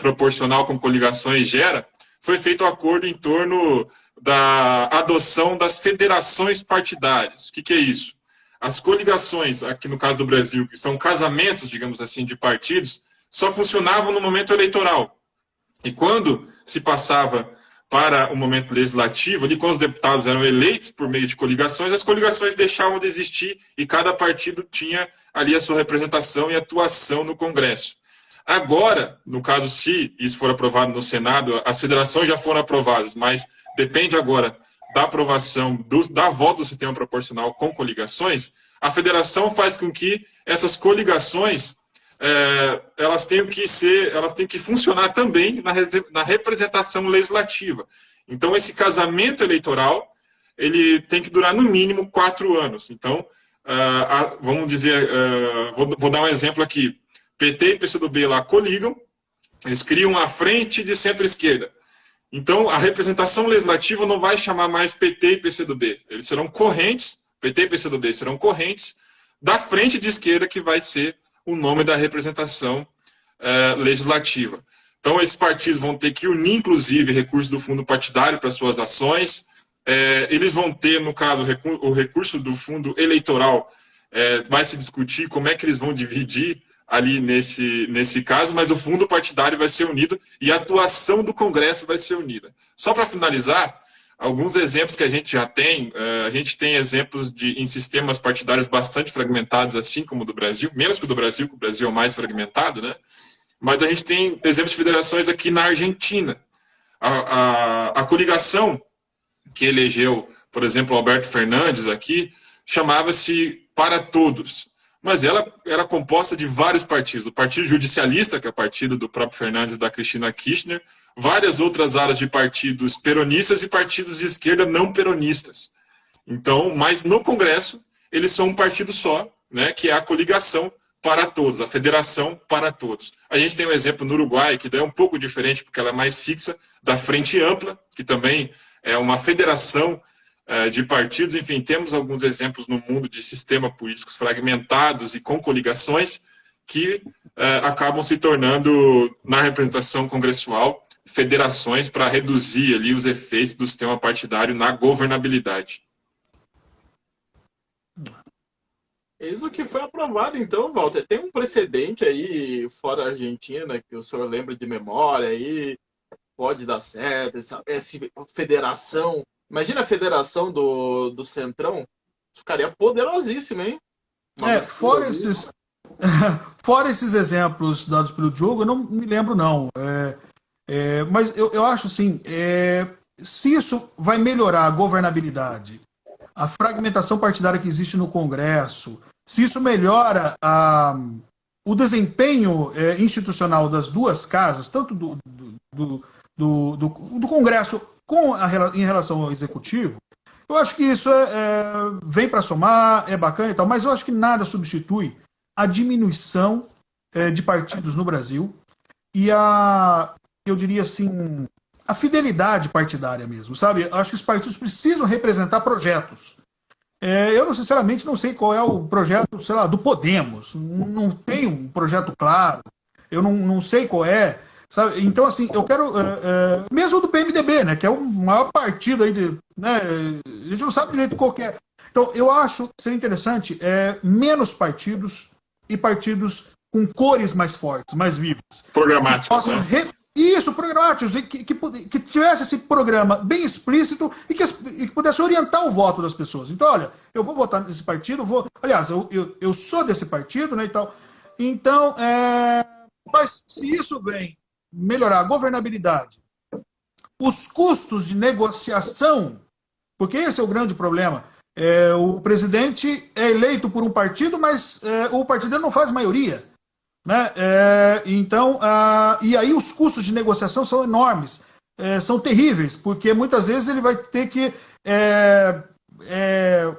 proporcional com coligações gera, foi feito um acordo em torno da adoção das federações partidárias. O que é isso? As coligações, aqui no caso do Brasil, que são casamentos, digamos assim, de partidos, só funcionavam no momento eleitoral. E quando se passava para o momento legislativo, ali quando os deputados eram eleitos por meio de coligações, as coligações deixavam de existir e cada partido tinha ali a sua representação e atuação no Congresso. Agora, no caso, se isso for aprovado no Senado, as federações já foram aprovadas, mas depende agora da aprovação da volta do sistema proporcional com coligações, a federação faz com que essas coligações elas tenham que funcionar também na representação legislativa. Então, esse casamento eleitoral ele tem que durar no mínimo 4 anos. Então, vamos dizer, vou dar um exemplo aqui. PT e PCdoB lá coligam, eles criam a frente de centro-esquerda. Então, a representação legislativa não vai chamar mais PT e PCdoB. Eles serão correntes, PT e PCdoB serão correntes da frente de esquerda, que vai ser o nome da representação legislativa. Então, esses partidos vão ter que unir, inclusive, recursos do fundo partidário para suas ações. Eles vão ter, no caso, o recurso do fundo eleitoral, vai se discutir como é que eles vão dividir ali nesse caso, mas o fundo partidário vai ser unido e a atuação do Congresso vai ser unida. Só para finalizar, alguns exemplos que a gente já tem, a gente tem exemplos em sistemas partidários bastante fragmentados, assim como o do Brasil, menos que o do Brasil, que o Brasil é o mais fragmentado, né? Mas a gente tem exemplos de federações aqui na Argentina. A coligação que elegeu, por exemplo, Alberto Fernandes aqui, chamava-se Para Todos. Mas ela era composta de vários partidos. O Partido Judicialista, que é o partido do próprio Fernandes e da Cristina Kirchner, várias outras áreas de partidos peronistas e partidos de esquerda não peronistas. Então, mas no Congresso, eles são um partido só, né, que é a coligação Para Todos, a Federação Para Todos. A gente tem um exemplo no Uruguai, que daí é um pouco diferente, porque ela é mais fixa, da Frente Ampla, que também é uma federação de partidos. Enfim, temos alguns exemplos no mundo de sistemas políticos fragmentados e com coligações que acabam se tornando, na representação congressual, federações para reduzir ali os efeitos do sistema partidário na governabilidade. Isso que foi aprovado, então, Walter. Tem um precedente aí, fora a Argentina, que o senhor lembra de memória aí, pode dar certo, essa federação. Imagina a federação do Centrão, ficaria poderosíssima, hein? Fora esses exemplos dados pelo Diogo, eu não me lembro, não. Mas eu acho assim, se isso vai melhorar a governabilidade, a fragmentação partidária que existe no Congresso, se isso melhora o desempenho institucional das duas casas, tanto do Congresso em relação ao Executivo, eu acho que isso vem para somar, é bacana e tal, mas eu acho que nada substitui a diminuição de partidos no Brasil e eu diria assim, a fidelidade partidária mesmo, sabe? Eu acho que os partidos precisam representar projetos. Eu, sinceramente, não sei qual é o projeto, sei lá, do Podemos. Não tem um projeto claro. Eu não sei qual é. Sabe? Então, assim, eu quero. Mesmo do PMDB, né? Que é o maior partido aí de. Né, a gente não sabe direito qual que é. Então, eu acho que seria interessante menos partidos e partidos com cores mais fortes, mais vivas. Programáticos, né? Isso, programáticos, que tivesse esse programa bem explícito e que pudesse orientar o voto das pessoas. Então, olha, eu vou votar nesse partido, aliás, eu sou desse partido, né, e tal. Então, mas se isso vem melhorar a governabilidade, os custos de negociação, porque esse é o grande problema. O presidente é eleito por um partido, mas o partido não faz maioria. Né? Então, e aí os custos de negociação são enormes, são terríveis, porque muitas vezes ele vai ter que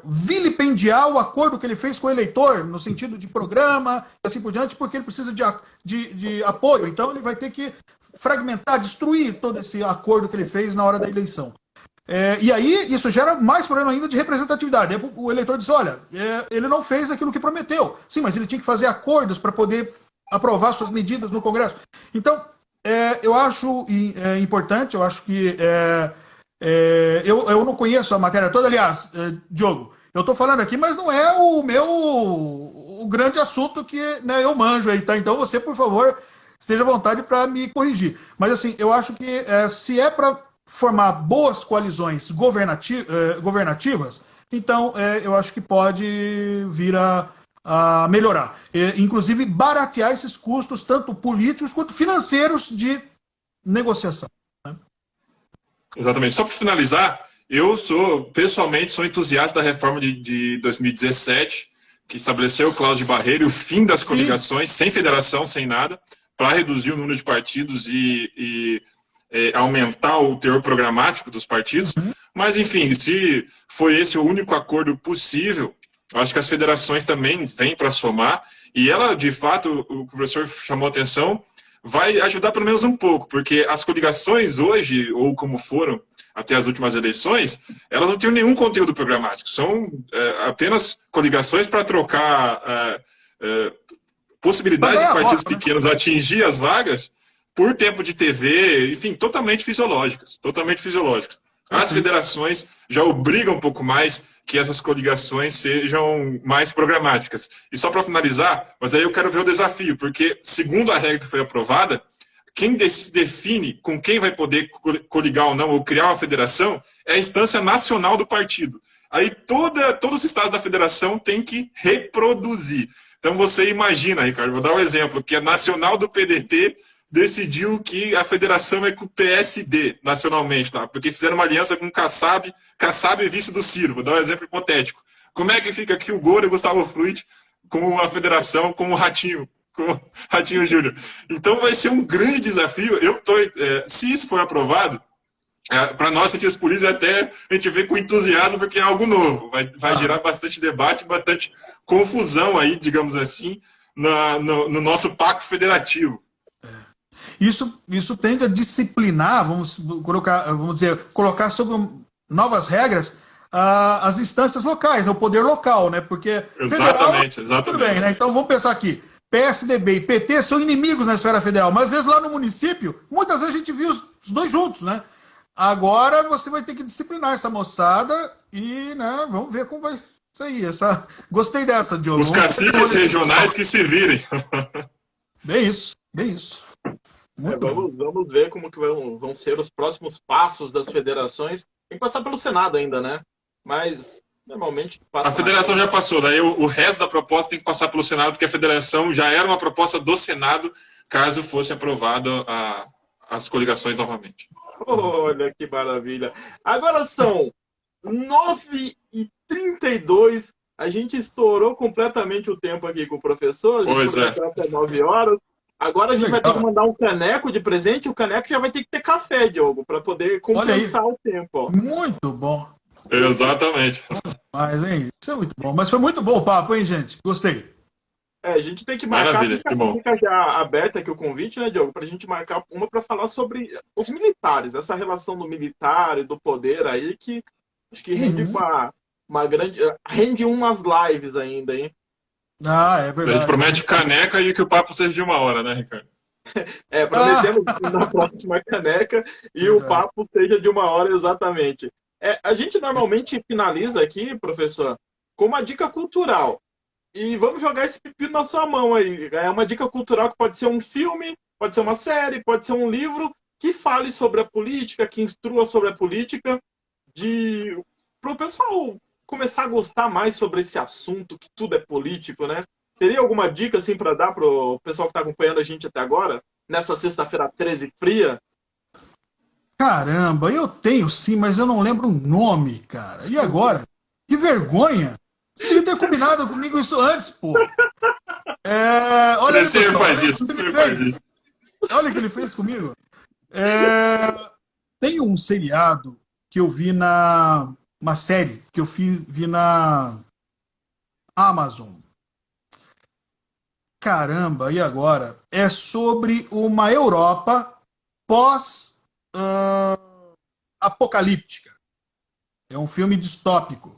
vilipendiar o acordo que ele fez com o eleitor, no sentido de programa, e assim por diante, porque ele precisa de apoio. Então, ele vai ter que fragmentar, destruir todo esse acordo que ele fez na hora da eleição. E aí isso gera mais problema ainda de representatividade. Aí o eleitor diz, olha, ele não fez aquilo que prometeu. Sim, mas ele tinha que fazer acordos para poder aprovar suas medidas no Congresso. Então, eu acho importante, eu acho que eu não conheço a matéria toda. Aliás, Diogo, eu estou falando aqui, mas não é o grande assunto que, né, eu manjo aí, tá? Então você, por favor, esteja à vontade para me corrigir. Mas assim, eu acho que se é para formar boas coalizões governativas, então eu acho que pode vir a melhorar. Inclusive baratear esses custos, tanto políticos quanto financeiros, de negociação. Né? Exatamente. Só para finalizar, eu pessoalmente, sou entusiasta da reforma de 2017, que estabeleceu o cláusula de barreira e o fim das coligações, sem federação, sem nada, para reduzir o número de partidos e aumentar o teor programático dos partidos. Mas, enfim, se foi esse o único acordo possível, acho que as federações também vêm para somar, e ela, de fato, o professor chamou a atenção, vai ajudar pelo menos um pouco, porque as coligações hoje, ou como foram até as últimas eleições, elas não tinham nenhum conteúdo programático, são apenas coligações para trocar possibilidades de partidos pequenos atingir as vagas por tempo de TV, enfim, totalmente fisiológicas, totalmente fisiológicas. As federações já obrigam um pouco mais que essas coligações sejam mais programáticas. E só para finalizar, mas aí eu quero ver o desafio, porque segundo a regra que foi aprovada, quem define com quem vai poder coligar ou não, ou criar uma federação, é a instância nacional do partido. Aí todos os estados da federação têm que reproduzir. Então você imagina, Ricardo, vou dar um exemplo, que a nacional do PDT decidiu que a federação é com o PSD nacionalmente, tá? Porque fizeram uma aliança com o Kassab é vice do Ciro, vou dar um exemplo hipotético. Como é que fica aqui o Goro e o Gustavo Fruit com a federação, com o Ratinho Júnior? Então vai ser um grande desafio. Se isso for aprovado, para nós, cientistas políticos, até a gente vê com entusiasmo, porque é algo novo. Vai gerar bastante debate, bastante confusão aí, digamos assim, no nosso pacto federativo. Isso tende a disciplinar, colocar sob novas regras as instâncias locais, o poder local, né? Porque exatamente. Tudo bem, né? Então vamos pensar aqui. PSDB e PT são inimigos na esfera federal, mas às vezes lá no município, muitas vezes a gente viu os dois juntos, né? Agora você vai ter que disciplinar essa moçada e, né, vamos ver como vai sair. Gostei dessa, Diogo. Os caciques regionais que se virem. Bem isso. Vamos ver como que vão ser os próximos passos das federações. Tem que passar pelo Senado ainda, né? Mas normalmente passa. A federação já passou, daí o resto da proposta tem que passar pelo Senado, porque a federação já era uma proposta do Senado, caso fosse aprovada as coligações novamente. Olha que maravilha. Agora são 9h32. A gente estourou completamente o tempo aqui com o professor. Pois é. Até 9 horas. Agora a gente vai ter que mandar um caneco de presente. O caneco já vai ter que ter café, Diogo, para poder compensar o tempo. Ó. Muito bom. Exatamente. Mas, hein? Isso é muito bom. Mas foi muito bom o papo, hein, gente? Gostei. A gente tem que marcar. Maravilha, que bom. Fica já aberta aqui o convite, né, Diogo? Para a gente marcar uma para falar sobre os militares, essa relação do militar e do poder aí, que acho que rende uma grande. Rende umas lives ainda, hein? Ah, é A verdade. gente promete caneca e que o papo seja de 1 hora, né, Ricardo? Prometemos na próxima caneca e o Verdade. papo seja de 1 hora exatamente. A gente normalmente finaliza aqui, professor, com uma dica cultural. E vamos jogar esse pepino na sua mão aí. É uma dica cultural que pode ser um filme, pode ser uma série, pode ser um livro que fale sobre a política, que instrua sobre a política, para o pessoal começar a gostar mais sobre esse assunto, que tudo é político, né? Teria alguma dica assim para dar para o pessoal que está acompanhando a gente até agora, nessa sexta-feira 13 fria? Caramba, eu tenho sim, mas eu não lembro o nome, cara. E agora? Que vergonha! Você devia ter combinado comigo isso antes, pô. Olha Ele aí, sempre pessoal. faz isso, Olha o que ele sempre faz fez. isso. Olha o que ele fez comigo. Tem um seriado que eu vi uma série que eu vi na Amazon. Caramba, e agora? É sobre uma Europa pós-apocalíptica. É um filme distópico.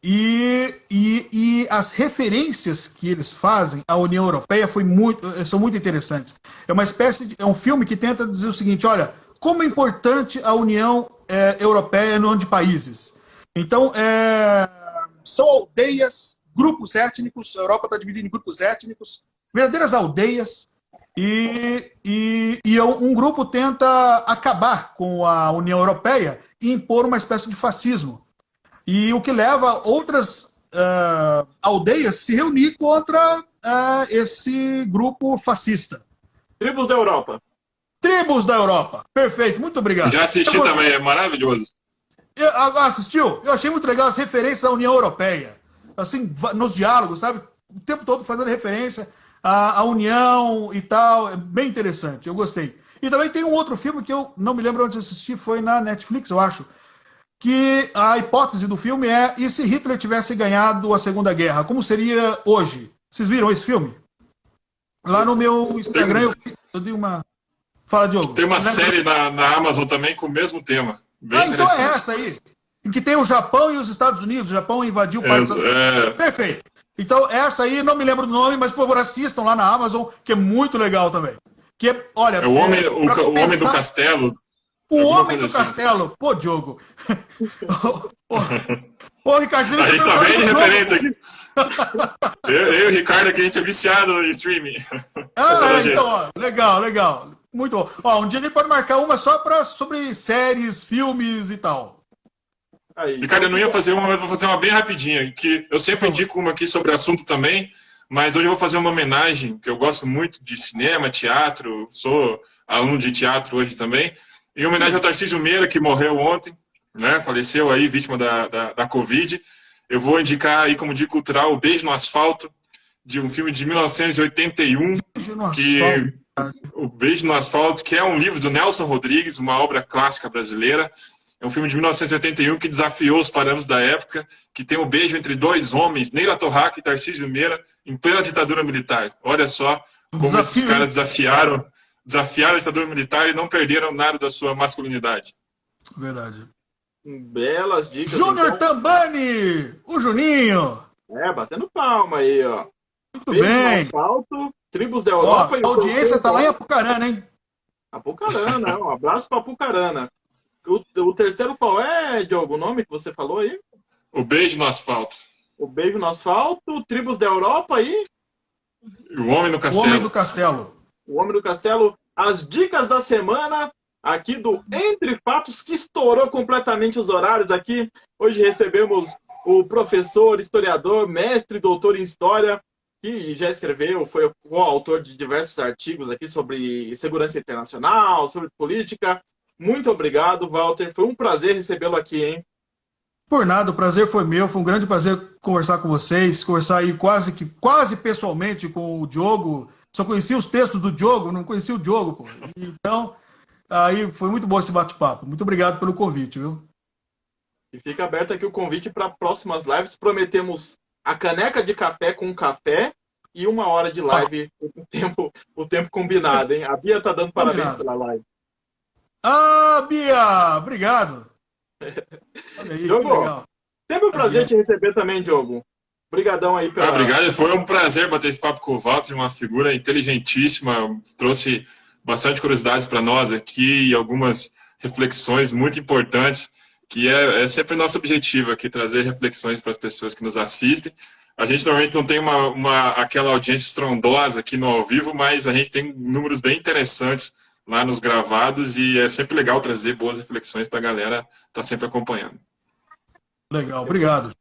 E as referências que eles fazem à União Europeia são muito interessantes. É um filme que tenta dizer o seguinte: olha, como é importante a União Europeia no ano de países. Então, são aldeias, grupos étnicos, a Europa está dividida em grupos étnicos, verdadeiras aldeias, um grupo tenta acabar com a União Europeia e impor uma espécie de fascismo. E o que leva outras aldeias a se reunir contra esse grupo fascista. Tribos da Europa. Tribos da Europa. Perfeito, muito obrigado. Já assisti também, é maravilhoso. Assistiu? Eu achei muito legal as referências à União Europeia. Assim, nos diálogos, sabe? O tempo todo fazendo referência à União e tal. É bem interessante, eu gostei. E também tem um outro filme que eu não me lembro onde assisti, foi na Netflix, eu acho. Que a hipótese do filme é: e se Hitler tivesse ganhado a Segunda Guerra, como seria hoje? Vocês viram esse filme? Lá no meu Instagram eu dei uma... Fala, Diogo. Tem uma série na Amazon também com o mesmo tema. Bem então interessante. é essa aí. Em que tem o Japão e os Estados Unidos. O Japão invadiu o país. Perfeito. Então essa aí, não me lembro do nome, mas por favor assistam lá na Amazon, que é muito legal também. Que olha, o Homem do Castelo. O Homem do Castelo. Pô, Diogo. Ô, Ricardo, a gente tá bem de referência aqui. eu e o Ricardo aqui, a gente é viciado em streaming. Então, ó, legal. Muito bom. Ó, um dia a gente pode marcar uma só sobre séries, filmes e tal. Aí, Ricardo, eu não ia fazer uma, mas vou fazer uma bem rapidinha, que eu sempre indico uma aqui sobre assunto também, mas hoje eu vou fazer uma homenagem, que eu gosto muito de cinema, teatro, sou aluno de teatro hoje também, em homenagem ao Tarcísio Meira, que morreu ontem, né, faleceu aí, vítima da Covid. Eu vou indicar aí como dica cultural O Beijo no Asfalto, de um filme de 1981, O Beijo no Asfalto, que é um livro do Nelson Rodrigues, uma obra clássica brasileira. É um filme de 1981 que desafiou os parâmetros da época, que tem o beijo entre dois homens, Neila Torraca e Tarcísio Meira, em plena ditadura militar. Olha só como esses caras desafiaram a ditadura militar e não perderam nada da sua masculinidade. Verdade. Belas dicas. Júnior então... Tambani! O Juninho! Batendo palma aí, ó. Muito bem. Asfalto, Tribos da Europa. A audiência tá lá em Apucarana, hein? Apucarana, um abraço pra Apucarana. O terceiro qual é, Diogo? O nome que você falou aí? O Beijo no Asfalto. O Beijo no Asfalto, Tribos da Europa aí. O Homem do Castelo. O Homem do Castelo. O Homem do Castelo. As dicas da semana aqui do Entre Fatos, que estourou completamente os horários aqui. Hoje recebemos o professor, historiador, mestre, doutor em História, que já escreveu, foi o autor de diversos artigos aqui sobre segurança internacional, sobre política. Muito obrigado, Walter. Foi um prazer recebê-lo aqui, hein? Por nada, o prazer foi meu. Foi um grande prazer conversar com vocês, conversar aí quase pessoalmente com o Diogo. Só conhecia os textos do Diogo, não conhecia o Diogo, pô. Então, aí foi muito bom esse bate-papo. Muito obrigado pelo convite, viu? E fica aberto aqui o convite para próximas lives. Prometemos a caneca de café com café e 1 hora de live, o tempo combinado, hein? A Bia tá dando parabéns pela live. Bia! Obrigado! Olha aí, Diogo, que legal. Sempre um prazer te receber também, Diogo. Obrigadão aí pela... Obrigado, foi um prazer bater esse papo com o Walter, uma figura inteligentíssima, trouxe bastante curiosidades para nós aqui e algumas reflexões muito importantes, que é sempre nosso objetivo aqui, trazer reflexões para as pessoas que nos assistem. A gente normalmente não tem aquela audiência estrondosa aqui no ao vivo, mas a gente tem números bem interessantes lá nos gravados e é sempre legal trazer boas reflexões para a galera estar sempre acompanhando. Legal, obrigado.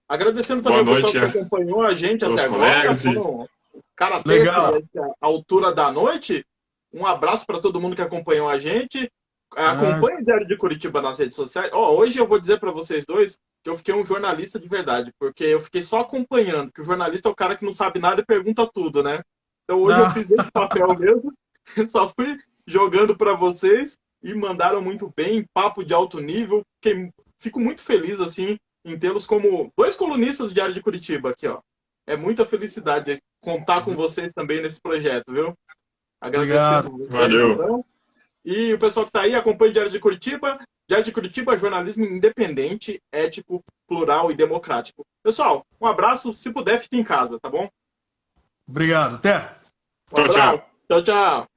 Agradecendo também o pessoal que acompanhou a gente até agora. Cara, legal. A altura da noite. Um abraço para todo mundo que acompanhou a gente. Acompanhe o Diário de Curitiba nas redes sociais. Hoje eu vou dizer para vocês dois que eu fiquei um jornalista de verdade, porque eu fiquei só acompanhando, que o jornalista é o cara que não sabe nada e pergunta tudo, né? Então hoje eu fiz esse papel mesmo, só fui jogando para vocês e mandaram muito bem, papo de alto nível. Fico muito feliz assim em tê-los como dois colunistas do Diário de Curitiba aqui, ó. É muita felicidade contar com vocês também nesse projeto, viu? Obrigado. Valeu. Então. E o pessoal que está aí, acompanha o Diário de Curitiba. Diário de Curitiba, jornalismo independente, ético, plural e democrático. Pessoal, um abraço. Se puder, fique em casa, tá bom? Obrigado. Até. Tchau, tchau. Tchau, tchau.